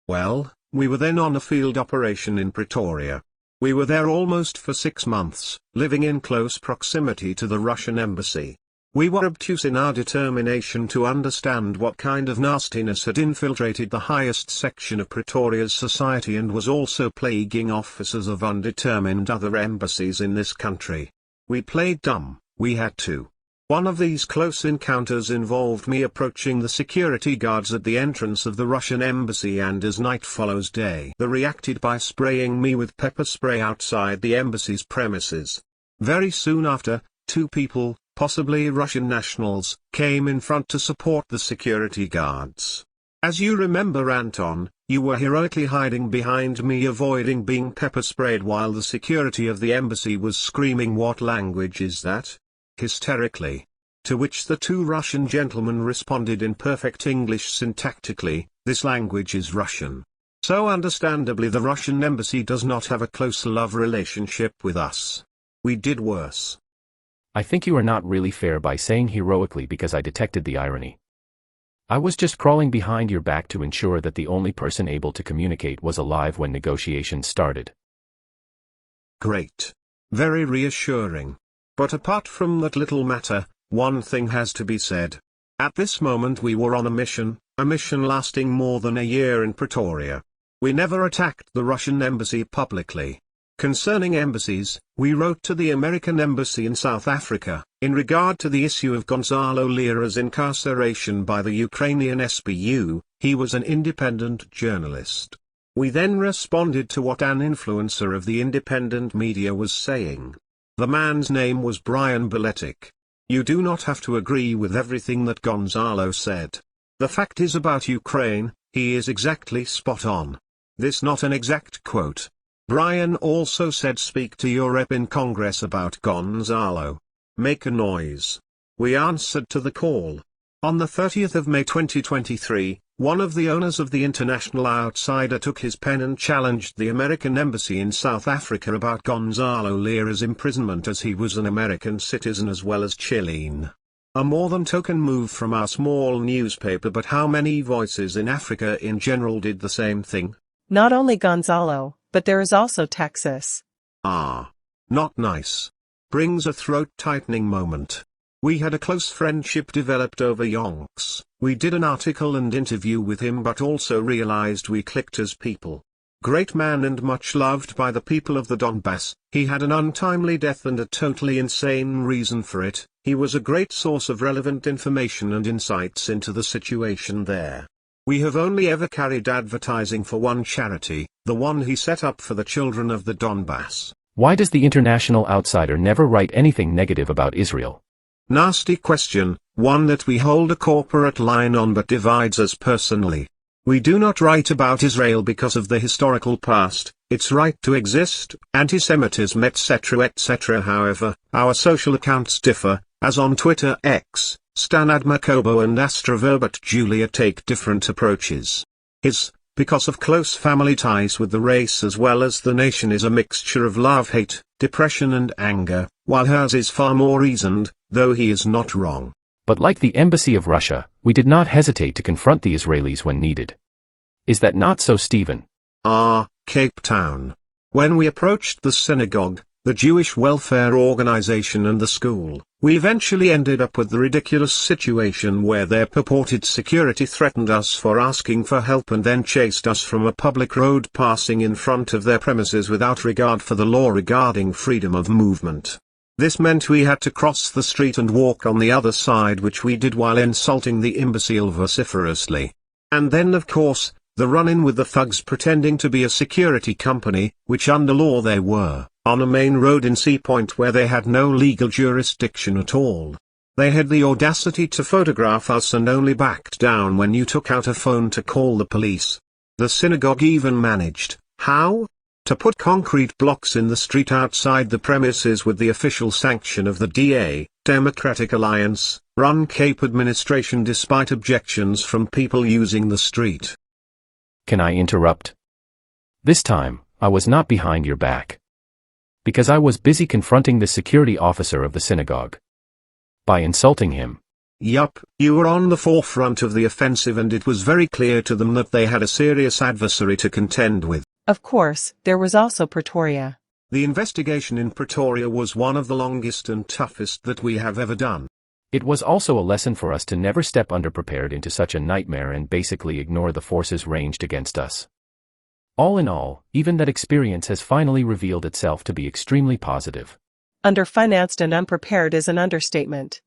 Well, we were then on a field operation in Pretoria. We were there almost for 6 months, living in close proximity to the Russian embassy. We were obtuse in our determination to understand what kind of nastiness had infiltrated the highest section of Pretoria's society and was also plaguing officers of undetermined other embassies in this country. We played dumb, we had to. One of these close encounters involved me approaching the security guards at the entrance of the Russian embassy, and as night follows day, they reacted by spraying me with pepper spray outside the embassy's premises. Very soon after, 2 people, possibly Russian nationals, came in front to support the security guards. As you remember, Anton, you were heroically hiding behind me, avoiding being pepper sprayed, while the security of the embassy was screaming, "What language is that?" hysterically. To which the 2 Russian gentlemen responded in perfect English syntactically, "This language is Russian." So understandably the Russian embassy does not have a close love relationship with us. We did worse. I think you are not really fair by saying heroically, because I detected the irony. I was just crawling behind your back to ensure that the only person able to communicate was alive when negotiations started. Great. Very reassuring. But apart from that little matter, one thing has to be said. At this moment we were on a mission lasting more than a year in Pretoria. We never attacked the Russian embassy publicly. Concerning embassies, we wrote to the American embassy in South Africa, in regard to the issue of Gonzalo Lira's incarceration by the Ukrainian SBU. He was an independent journalist. We then responded to what an influencer of the independent media was saying. The man's name was Brian Beletic. You do not have to agree with everything that Gonzalo said. The fact is, about Ukraine, he is exactly spot on. This not an exact quote. Brian also said, "Speak to your rep in Congress about Gonzalo. Make a noise." We answered to the call. On the 30th of May 2023, one of the owners of the International Outsider took his pen and challenged the American embassy in South Africa about Gonzalo Lira's imprisonment, as he was an American citizen as well as Chilean. A more than token move from our small newspaper, but how many voices in Africa in general did the same thing? Not only Gonzalo, but there is also Texas. Ah. Not nice. Brings a throat-tightening moment. We had a close friendship developed over yonks. We did an article and interview with him, but also realized we clicked as people. Great man and much loved by the people of the Donbass. He had an untimely death and a totally insane reason for it. He was a great source of relevant information and insights into the situation there. We have only ever carried advertising for one charity, the one he set up for the children of the Donbass. Why does the International Outsider never write anything negative about Israel? Nasty question, one that we hold a corporate line on but divides us personally. We do not write about Israel because of the historical past, its right to exist, anti-Semitism, etc. etc. However, our social accounts differ, as on Twitter X, Stanad Makobo and Astroverbot Julia take different approaches. His, because of close family ties with the race as well as the nation, is a mixture of love, hate, depression and anger, while hers is far more reasoned, though he is not wrong. But like the Embassy of Russia, we did not hesitate to confront the Israelis when needed. Is that not so, Stephen? Cape Town. When we approached the synagogue, the Jewish welfare organization and the school, we eventually ended up with the ridiculous situation where their purported security threatened us for asking for help and then chased us from a public road passing in front of their premises without regard for the law regarding freedom of movement. This meant we had to cross the street and walk on the other side, which we did while insulting the imbecile vociferously. And then of course, the run-in with the thugs pretending to be a security company, which under law they were, on a main road in Sea Point where they had no legal jurisdiction at all. They had the audacity to photograph us and only backed down when you took out a phone to call the police. The synagogue even managed, how? To put concrete blocks in the street outside the premises with the official sanction of the DA, Democratic Alliance, run Cape administration despite objections from people using the street. Can I interrupt? This time, I was not behind your back. Because I was busy confronting the security officer of the synagogue. By insulting him. Yup, you were on the forefront of the offensive and it was very clear to them that they had a serious adversary to contend with. Of course, there was also Pretoria. The investigation in Pretoria was one of the longest and toughest that we have ever done. It was also a lesson for us to never step underprepared into such a nightmare and basically ignore the forces ranged against us. All in all, even that experience has finally revealed itself to be extremely positive. Underfinanced and unprepared is an understatement.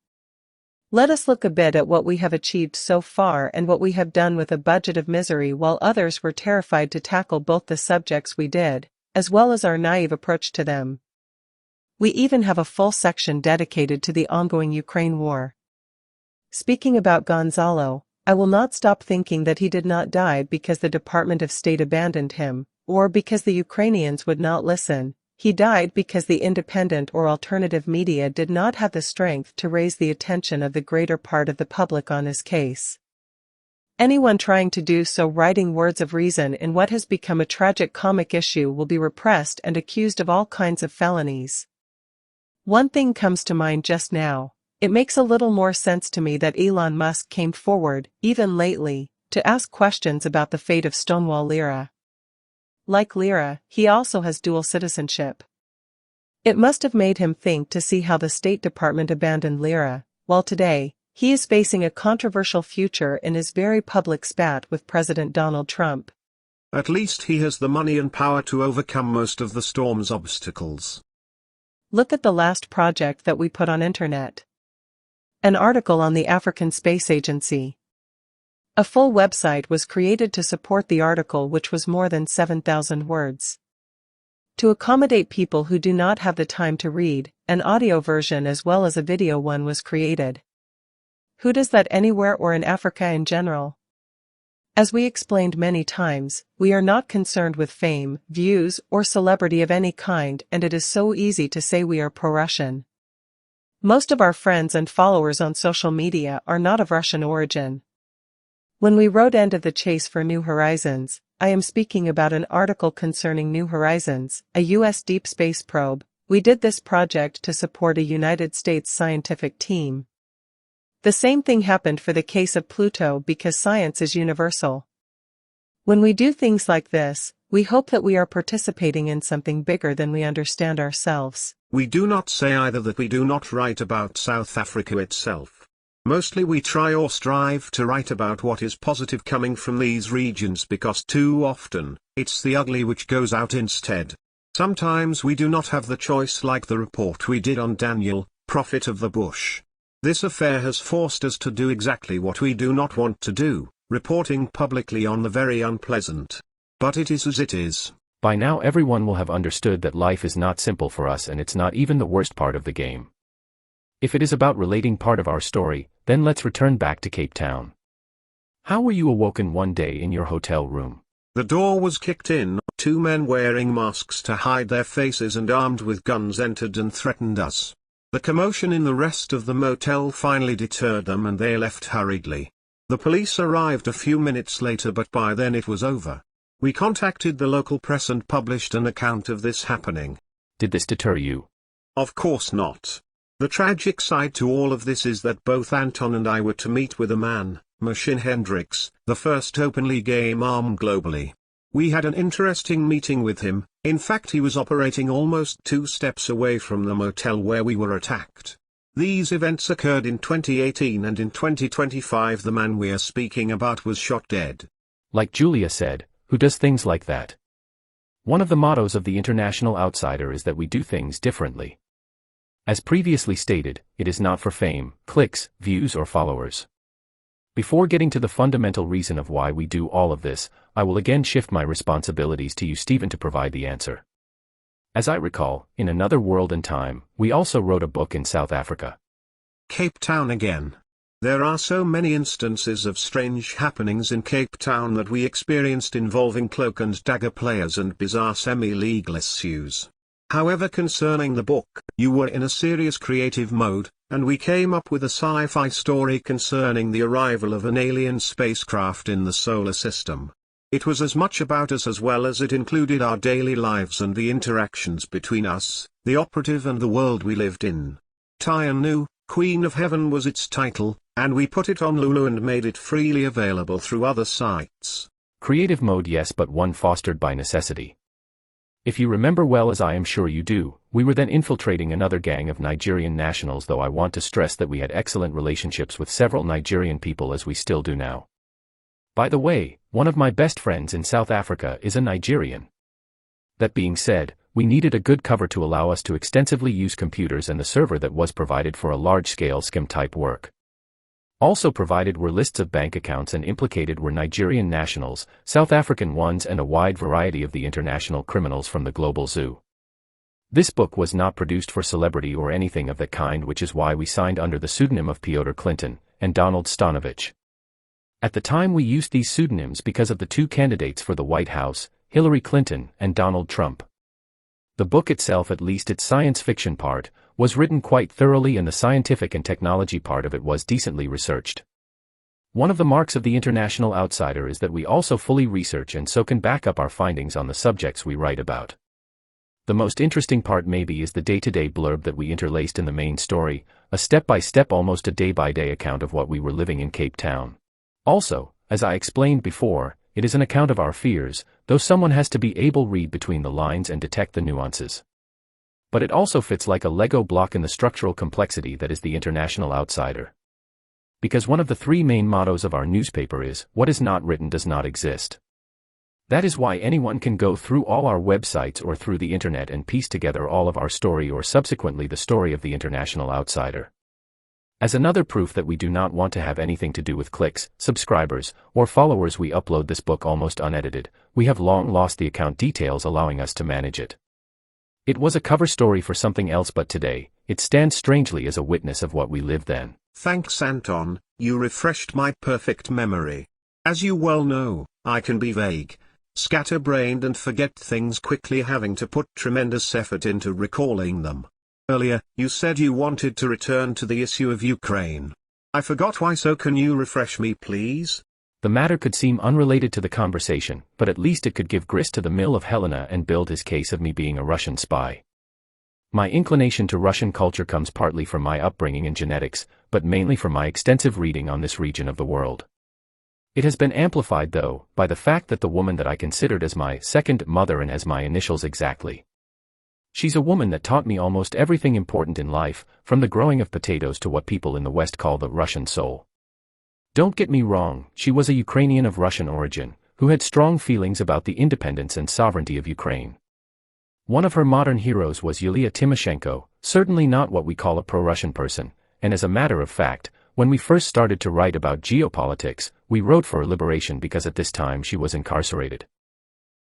Let us look a bit at what we have achieved so far and what we have done with a budget of misery while others were terrified to tackle both the subjects we did, as well as our naive approach to them. We even have a full section dedicated to the ongoing Ukraine war. Speaking about Gonzalo, I will not stop thinking that he did not die because the Department of State abandoned him, or because the Ukrainians would not listen. He died because the independent or alternative media did not have the strength to raise the attention of the greater part of the public on his case. Anyone trying to do so writing words of reason in what has become a tragic comic issue will be repressed and accused of all kinds of felonies. One thing comes to mind just now. It makes a little more sense to me that Elon Musk came forward, even lately, to ask questions about the fate of Stonewall Lira. Like Lira, he also has dual citizenship. It must have made him think to see how the State Department abandoned Lira, while today, he is facing a controversial future in his very public spat with President Donald Trump. At least he has the money and power to overcome most of the storm's obstacles. Look at the last project that we put on internet. An article on the African Space Agency. A full website was created to support the article, which was more than 7,000 words. To accommodate people who do not have the time to read, an audio version as well as a video one was created. Who does that anywhere or in Africa in general? As we explained many times, we are not concerned with fame, views, or celebrity of any kind, and it is so easy to say we are pro-Russian. Most of our friends and followers on social media are not of Russian origin. When we wrote End of the Chase for New Horizons, I am speaking about an article concerning New Horizons, a U.S. deep space probe. We did this project to support a United States scientific team. The same thing happened for the case of Pluto because science is universal. When we do things like this, we hope that we are participating in something bigger than we understand ourselves. We do not say either that we do not write about South Africa itself. Mostly we try or strive to write about what is positive coming from these regions because too often, it's the ugly which goes out instead. Sometimes we do not have the choice, like the report we did on Daniel, Prophet of the Bush. This affair has forced us to do exactly what we do not want to do, reporting publicly on the very unpleasant. But it is as it is. By now everyone will have understood that life is not simple for us and it's not even the worst part of the game. If it is about relating part of our story, then let's return back to Cape Town. How were you awoken one day in your hotel room? The door was kicked in, 2 men wearing masks to hide their faces and armed with guns entered and threatened us. The commotion in the rest of the motel finally deterred them and they left hurriedly. The police arrived a few minutes later, but by then it was over. We contacted the local press and published an account of this happening. Did this deter you? Of course not. The tragic side to all of this is that both Anton and I were to meet with a man, Machine Hendricks, the first openly gay imam globally. We had an interesting meeting with him. In fact, he was operating almost 2 steps away from the motel where we were attacked. These events occurred in 2018 and in 2025 the man we are speaking about was shot dead. Like Julia said, who does things like that? One of the mottos of the International Outsider is that we do things differently. As previously stated, it is not for fame, clicks, views or followers. Before getting to the fundamental reason of why we do all of this, I will again shift my responsibilities to you, Stephen, to provide the answer. As I recall, in Another World and Time, we also wrote a book in South Africa. Cape Town again. There are so many instances of strange happenings in Cape Town that we experienced involving cloak and dagger players and bizarre semi-legal issues. However, concerning the book, you were in a serious creative mode, and we came up with a sci-fi story concerning the arrival of an alien spacecraft in the solar system. It was as much about us as well as it included our daily lives and the interactions between us, the operative, and the world we lived in. Tianu, Queen of Heaven was its title, and we put it on Lulu and made it freely available through other sites. Creative mode, yes, but one fostered by necessity. If you remember well, as I am sure you do, we were then infiltrating another gang of Nigerian nationals, though I want to stress that we had excellent relationships with several Nigerian people, as we still do now. By the way, one of my best friends in South Africa is a Nigerian. That being said, we needed a good cover to allow us to extensively use computers and the server that was provided for a large-scale SCIM-type work. Also provided were lists of bank accounts, and implicated were Nigerian nationals, South African ones, and a wide variety of the international criminals from the global zoo. This book was not produced for celebrity or anything of that kind, which is why we signed under the pseudonym of Piotr Clinton and Donald Stanovich. At the time, we used these pseudonyms because of the two candidates for the White House, Hillary Clinton and Donald Trump. The book itself, at least its science fiction part, was written quite thoroughly, and the scientific and technology part of it was decently researched. One of the marks of the International Outsider is that we also fully research and so can back up our findings on the subjects we write about. The most interesting part maybe is the day-to-day blurb that we interlaced in the main story, a step-by-step, almost a day-by-day account of what we were living in Cape Town. Also, as I explained before, it is an account of our fears, though someone has to be able to read between the lines and detect the nuances. But it also fits like a Lego block in the structural complexity that is the International Outsider. Because one of the three main mottos of our newspaper is, what is not written does not exist. That is why anyone can go through all our websites or through the internet and piece together all of our story, or subsequently the story of the International Outsider. As another proof that we do not want to have anything to do with clicks, subscribers, or followers, we upload this book almost unedited. We have long lost the account details allowing us to manage it. It was a cover story for something else, but today, it stands strangely as a witness of what we lived then. Thanks, Anton, you refreshed my perfect memory. As you well know, I can be vague, scatterbrained, and forget things quickly, having to put tremendous effort into recalling them. Earlier, you said you wanted to return to the issue of Ukraine. I forgot why, so can you refresh me, please? The matter could seem unrelated to the conversation, but at least it could give grist to the mill of Helena and build his case of me being a Russian spy. My inclination to Russian culture comes partly from my upbringing and genetics, but mainly from my extensive reading on this region of the world. It has been amplified, though, by the fact that the woman that I considered as my second mother and has my initials exactly. She's a woman that taught me almost everything important in life, from the growing of potatoes to what people in the West call the Russian soul. Don't get me wrong, she was a Ukrainian of Russian origin, who had strong feelings about the independence and sovereignty of Ukraine. One of her modern heroes was Yulia Tymoshenko, certainly not what we call a pro-Russian person, and as a matter of fact, when we first started to write about geopolitics, we wrote for her liberation because at this time she was incarcerated.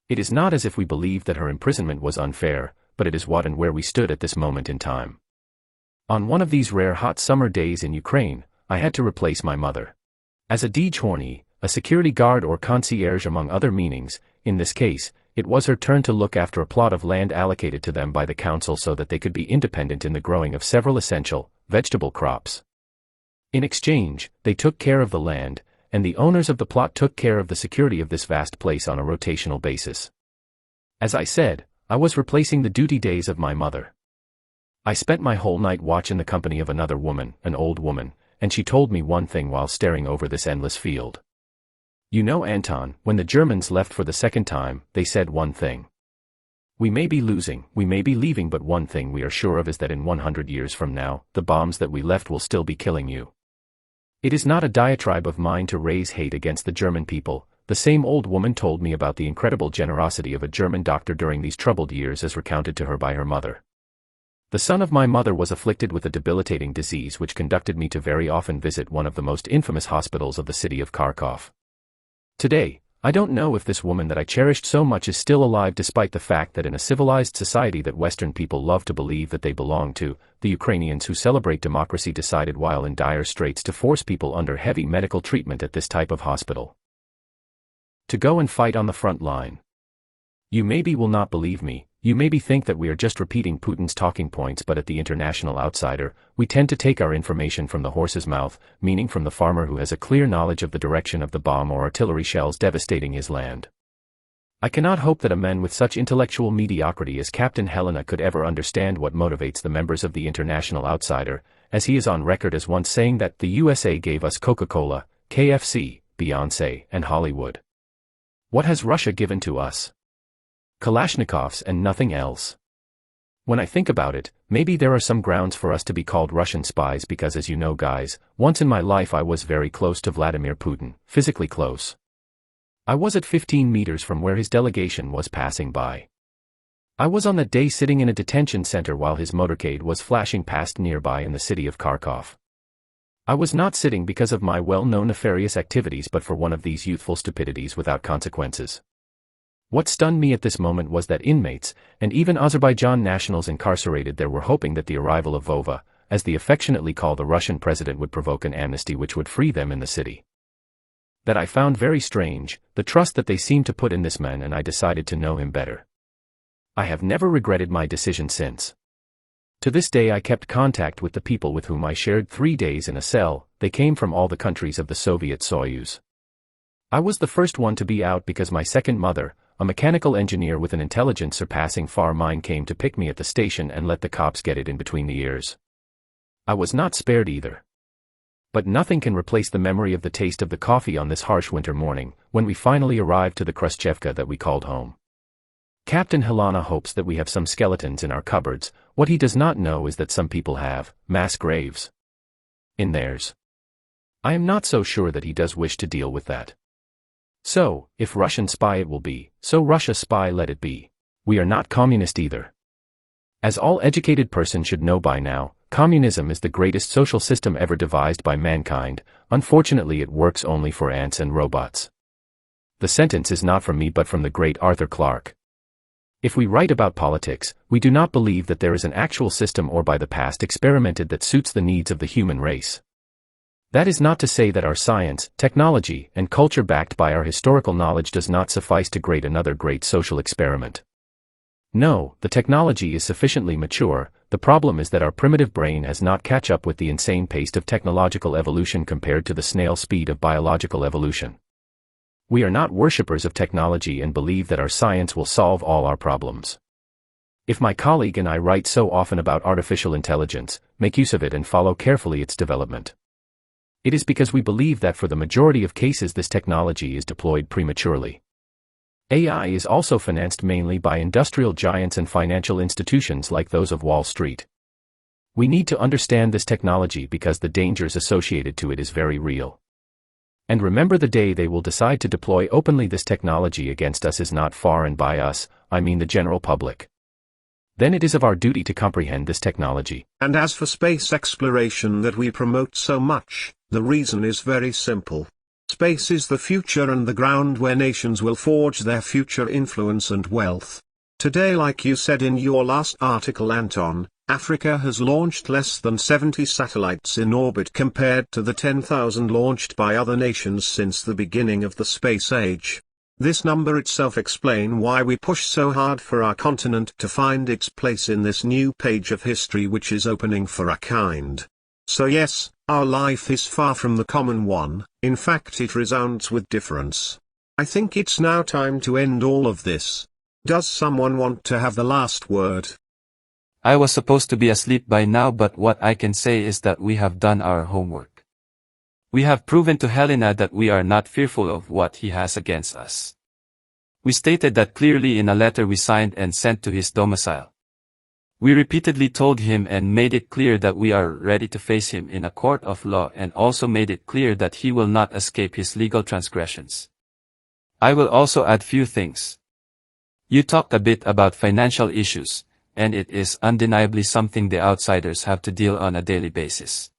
It is not as if we believed that her imprisonment was unfair, but it is what and where we stood at this moment in time. On one of these rare hot summer days in Ukraine, I had to replace my mother. As a dejorny, a security guard or concierge among other meanings, in this case, it was her turn to look after a plot of land allocated to them by the council so that they could be independent in the growing of several essential, vegetable crops. In exchange, they took care of the land, and the owners of the plot took care of the security of this vast place on a rotational basis. As I said, I was replacing the duty days of my mother. I spent my whole night watch in the company of another woman, an old woman, and she told me one thing while staring over this endless field. You know, Anton, when the Germans left for the second time, they said one thing. We may be losing, we may be leaving, but one thing we are sure of is that in 100 years from now, the bombs that we left will still be killing you. It is not a diatribe of mine to raise hate against the German people. The same old woman told me about the incredible generosity of a German doctor during these troubled years as recounted to her by her mother. The son of my mother was afflicted with a debilitating disease which conducted me to very often visit one of the most infamous hospitals of the city of Kharkov. Today, I don't know if this woman that I cherished so much is still alive, despite the fact that in a civilized society that Western people love to believe that they belong to, the Ukrainians who celebrate democracy decided while in dire straits to force people under heavy medical treatment at this type of hospital to go and fight on the front line. You maybe will not believe me, you maybe think that we are just repeating Putin's talking points, but at the International Outsider, we tend to take our information from the horse's mouth, meaning from the farmer who has a clear knowledge of the direction of the bomb or artillery shells devastating his land. I cannot hope that a man with such intellectual mediocrity as Captain Helena could ever understand what motivates the members of the International Outsider, as he is on record as once saying that the USA gave us Coca-Cola, KFC, Beyoncé, and Hollywood. What has Russia given to us? Kalashnikovs and nothing else. When I think about it, maybe there are some grounds for us to be called Russian spies because, as you know guys, once in my life I was very close to Vladimir Putin, physically close. I was at 15 meters from where his delegation was passing by. I was on that day sitting in a detention center while his motorcade was flashing past nearby in the city of Kharkov. I was not sitting because of my well-known nefarious activities but for one of these youthful stupidities without consequences. What stunned me at this moment was that inmates, and even Azerbaijan nationals incarcerated there, were hoping that the arrival of Vova, as they affectionately call the Russian president, would provoke an amnesty which would free them in the city. That I found very strange, the trust that they seemed to put in this man, and I decided to know him better. I have never regretted my decision since. To this day I kept contact with the people with whom I shared 3 days in a cell. They came from all the countries of the Soviet Soyuz. I was the first one to be out because my second mother, a mechanical engineer with an intelligence surpassing far mine, came to pick me at the station and let the cops get it in between the ears. I was not spared either. But nothing can replace the memory of the taste of the coffee on this harsh winter morning, when we finally arrived to the Khrushchevka that we called home. Captain Helena hopes that we have some skeletons in our cupboards. What he does not know is that some people have mass graves in theirs. I am not so sure that he does wish to deal with that. So, if Russian spy it will be, so Russia spy let it be. We are not communist either. As all educated person should know by now, communism is the greatest social system ever devised by mankind. Unfortunately, it works only for ants and robots. The sentence is not from me but from the great Arthur Clarke. If we write about politics, we do not believe that there is an actual system or by the past experimented that suits the needs of the human race. That is not to say that our science, technology, and culture backed by our historical knowledge does not suffice to create another great social experiment. No, the technology is sufficiently mature. The problem is that our primitive brain has not catch up with the insane pace of technological evolution compared to the snail speed of biological evolution. We are not worshippers of technology and believe that our science will solve all our problems. If my colleague and I write so often about artificial intelligence, make use of it and follow carefully its development, it is because we believe that for the majority of cases this technology is deployed prematurely. AI is also financed mainly by industrial giants and financial institutions like those of Wall Street. We need to understand this technology because the dangers associated to it is very real. And remember, the day they will decide to deploy openly this technology against us is not far, and by us, I mean the general public. Then it is of our duty to comprehend this technology. And as for space exploration that we promote so much, the reason is very simple. Space is the future and the ground where nations will forge their future influence and wealth. Today, like you said in your last article, Anton, Africa has launched less than 70 satellites in orbit compared to the 10,000 launched by other nations since the beginning of the space age. This number itself explains why we push so hard for our continent to find its place in this new page of history which is opening for our kind. So yes, our life is far from the common one, in fact it resounds with difference. I think it's now time to end all of this. Does someone want to have the last word? I was supposed to be asleep by now, but what I can say is that we have done our homework. We have proven to Helena that we are not fearful of what he has against us. We stated that clearly in a letter we signed and sent to his domicile. We repeatedly told him and made it clear that we are ready to face him in a court of law, and also made it clear that he will not escape his legal transgressions. I will also add few things. You talked a bit about financial issues, and it is undeniably something the outsiders have to deal on a daily basis.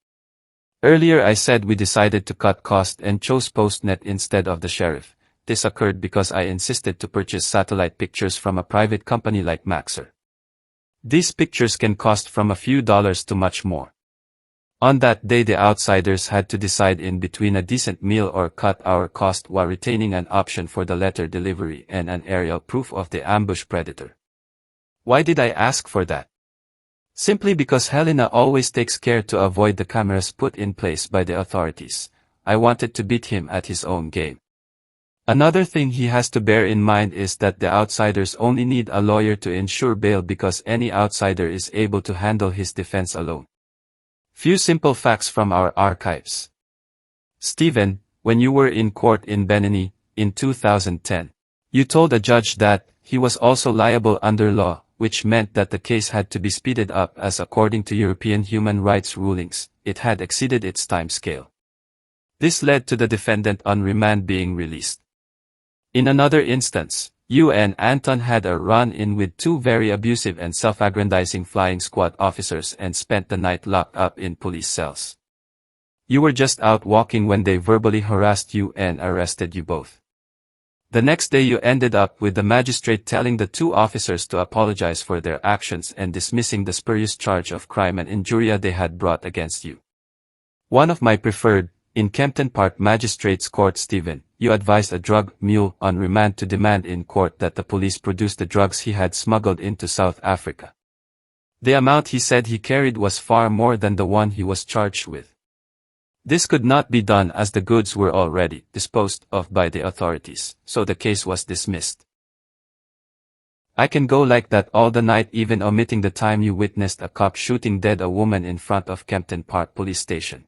Earlier I said we decided to cut costs and chose Postnet instead of the sheriff, This occurred because I insisted to purchase satellite pictures from a private company like Maxar. These pictures can cost from a few dollars to much more. On that day the outsiders had to decide in between a decent meal or cut our cost while retaining an option for the letter delivery and an aerial proof of the ambush predator. Why did I ask for that? Simply because Helena always takes care to avoid the cameras put in place by the authorities. I wanted to beat him at his own game. Another thing he has to bear in mind is that the outsiders only need a lawyer to ensure bail because any outsider is able to handle his defense alone. Few simple facts from our archives. Stephen, when you were in court in Benini, in 2010, you told a judge that he was also liable under law, which meant that the case had to be speeded up as according to European human rights rulings, it had exceeded its time scale. This led to the defendant on remand being released. In another instance, you and Anton had a run-in with two very abusive and self-aggrandizing flying squad officers and spent the night locked up in police cells. You were just out walking when they verbally harassed you and arrested you both. The next day you ended up with the magistrate telling the two officers to apologize for their actions and dismissing the spurious charge of crime and injuria they had brought against you. One of my preferred, in Kempton Park Magistrates Court Stephen, you advised a drug mule on remand to demand in court that the police produce the drugs he had smuggled into South Africa. The amount he said he carried was far more than the one he was charged with. This could not be done as the goods were already disposed of by the authorities, so the case was dismissed. I can go like that all the night, even omitting the time you witnessed a cop shooting dead a woman in front of Kempton Park Police Station.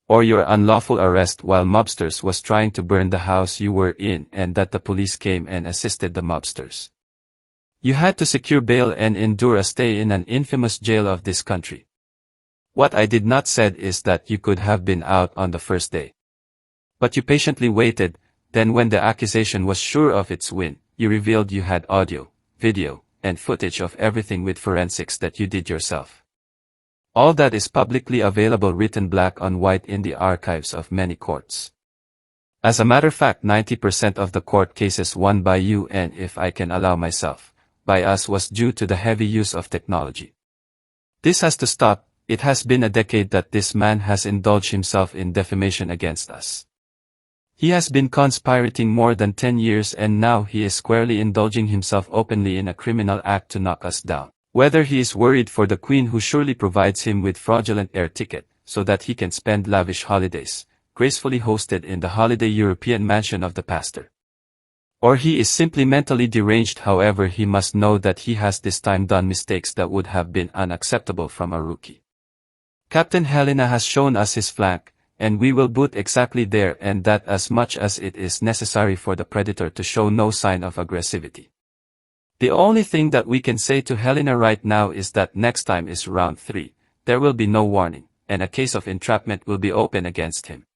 Or your unlawful arrest while mobsters was trying to burn the house you were in and that the police came and assisted the mobsters. You had to secure bail and endure a stay in an infamous jail of this country. What I did not said is that you could have been out on the first day. But you patiently waited, then when the accusation was sure of its win, you revealed you had audio, video, and footage of everything with forensics that you did yourself. All that is publicly available written black on white in the archives of many courts. As a matter of fact 90% of the court cases won by you and if I can allow myself, by us was due to the heavy use of technology. This has to stop. It has been a decade that this man has indulged himself in defamation against us. He has been conspirating more than 10 years and now he is squarely indulging himself openly in a criminal act to knock us down. Whether he is worried for the Queen who surely provides him with fraudulent air ticket, so that he can spend lavish holidays, gracefully hosted in the holiday European mansion of the pastor. Or he is simply mentally deranged, however he must know that he has this time done mistakes that would have been unacceptable from a rookie. Captain Helena has shown us his flank, and we will boot exactly there and that as much as it is necessary for the predator to show no sign of aggressivity. The only thing that we can say to Helena right now is that next time is round 3, there will be no warning, and a case of entrapment will be open against him.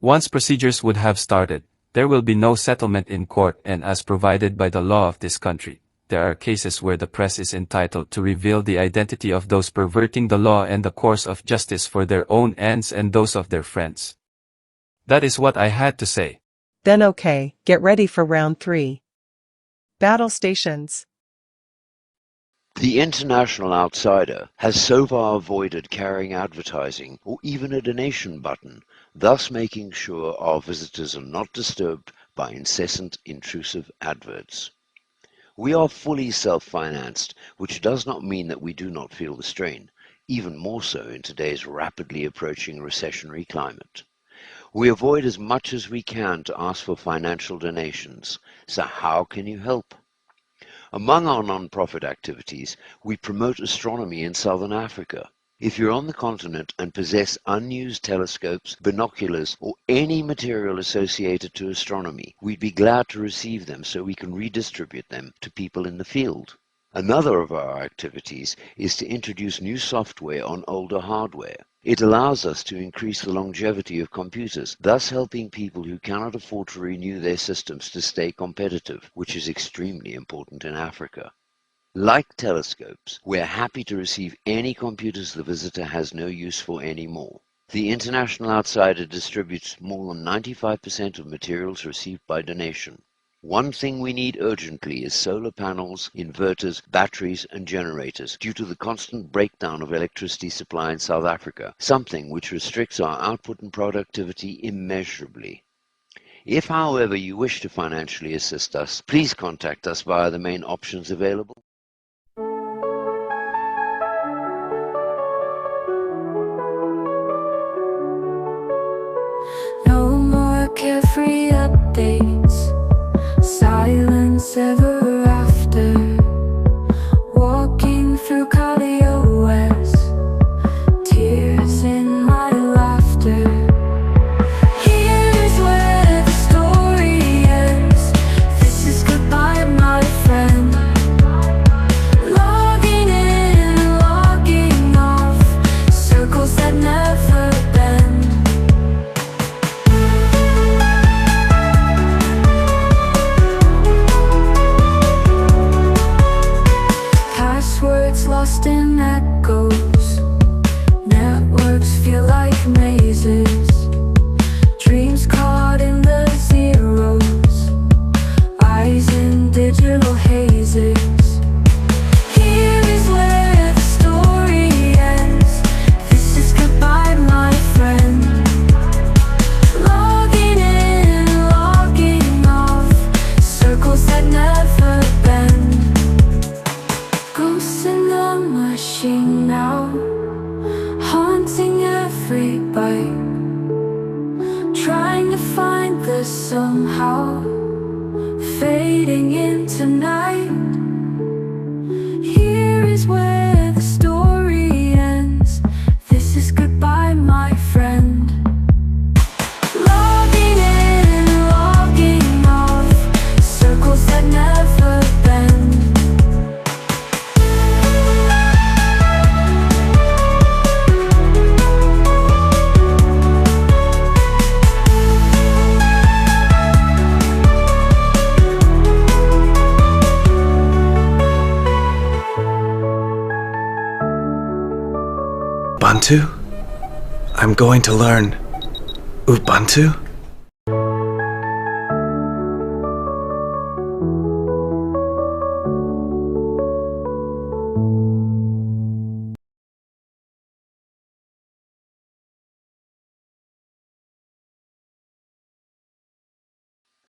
Once procedures would have started, there will be no settlement in court and as provided by the law of this country, there are cases where the press is entitled to reveal the identity of those perverting the law and the course of justice for their own ends and those of their friends. That is what I had to say. Then okay, get ready for round 3. Battle stations. The international outsider has so far avoided carrying advertising or even a donation button, thus making sure our visitors are not disturbed by incessant intrusive adverts. We are fully self-financed, which does not mean that we do not feel the strain, even more so in today's rapidly approaching recessionary climate. We avoid as much as we can to ask for financial donations, so how can you help? Among our non-profit activities, we promote astronomy in Southern Africa. If you're on the continent and possess unused telescopes, binoculars, or any material associated to astronomy, we'd be glad to receive them so we can redistribute them to people in the field. Another of our activities is to introduce new software on older hardware. It allows us to increase the longevity of computers, thus helping people who cannot afford to renew their systems to stay competitive, which is extremely important in Africa. Like telescopes, we're happy to receive any computers the visitor has no use for anymore. The International Outsider distributes more than 95% of materials received by donation. One thing we need urgently is solar panels, inverters, batteries and generators due to the constant breakdown of electricity supply in South Africa, something which restricts our output and productivity immeasurably. If, however, you wish to financially assist us, please contact us via the main options available. No more carefree updates, silence ever after. Walking through Calios, tears in my laughter. Here's where the story ends. This is goodbye, my friend. Logging in, logging off, circles that never bend. Passwords lost in echoes, networks feel like mazes, dreams caught in the zeros, eyes in digital hazes. Here is where the story ends. This is goodbye, my friend. Logging in, logging off, circles that never bend. Ghosts in the machine now, haunting every bite, trying to find the somehow, fading into night. Here is where the story ends. This is goodbye, my friend. Logging in, logging off, circles that never bend. Ubuntu? I'm going to learn Ubuntu?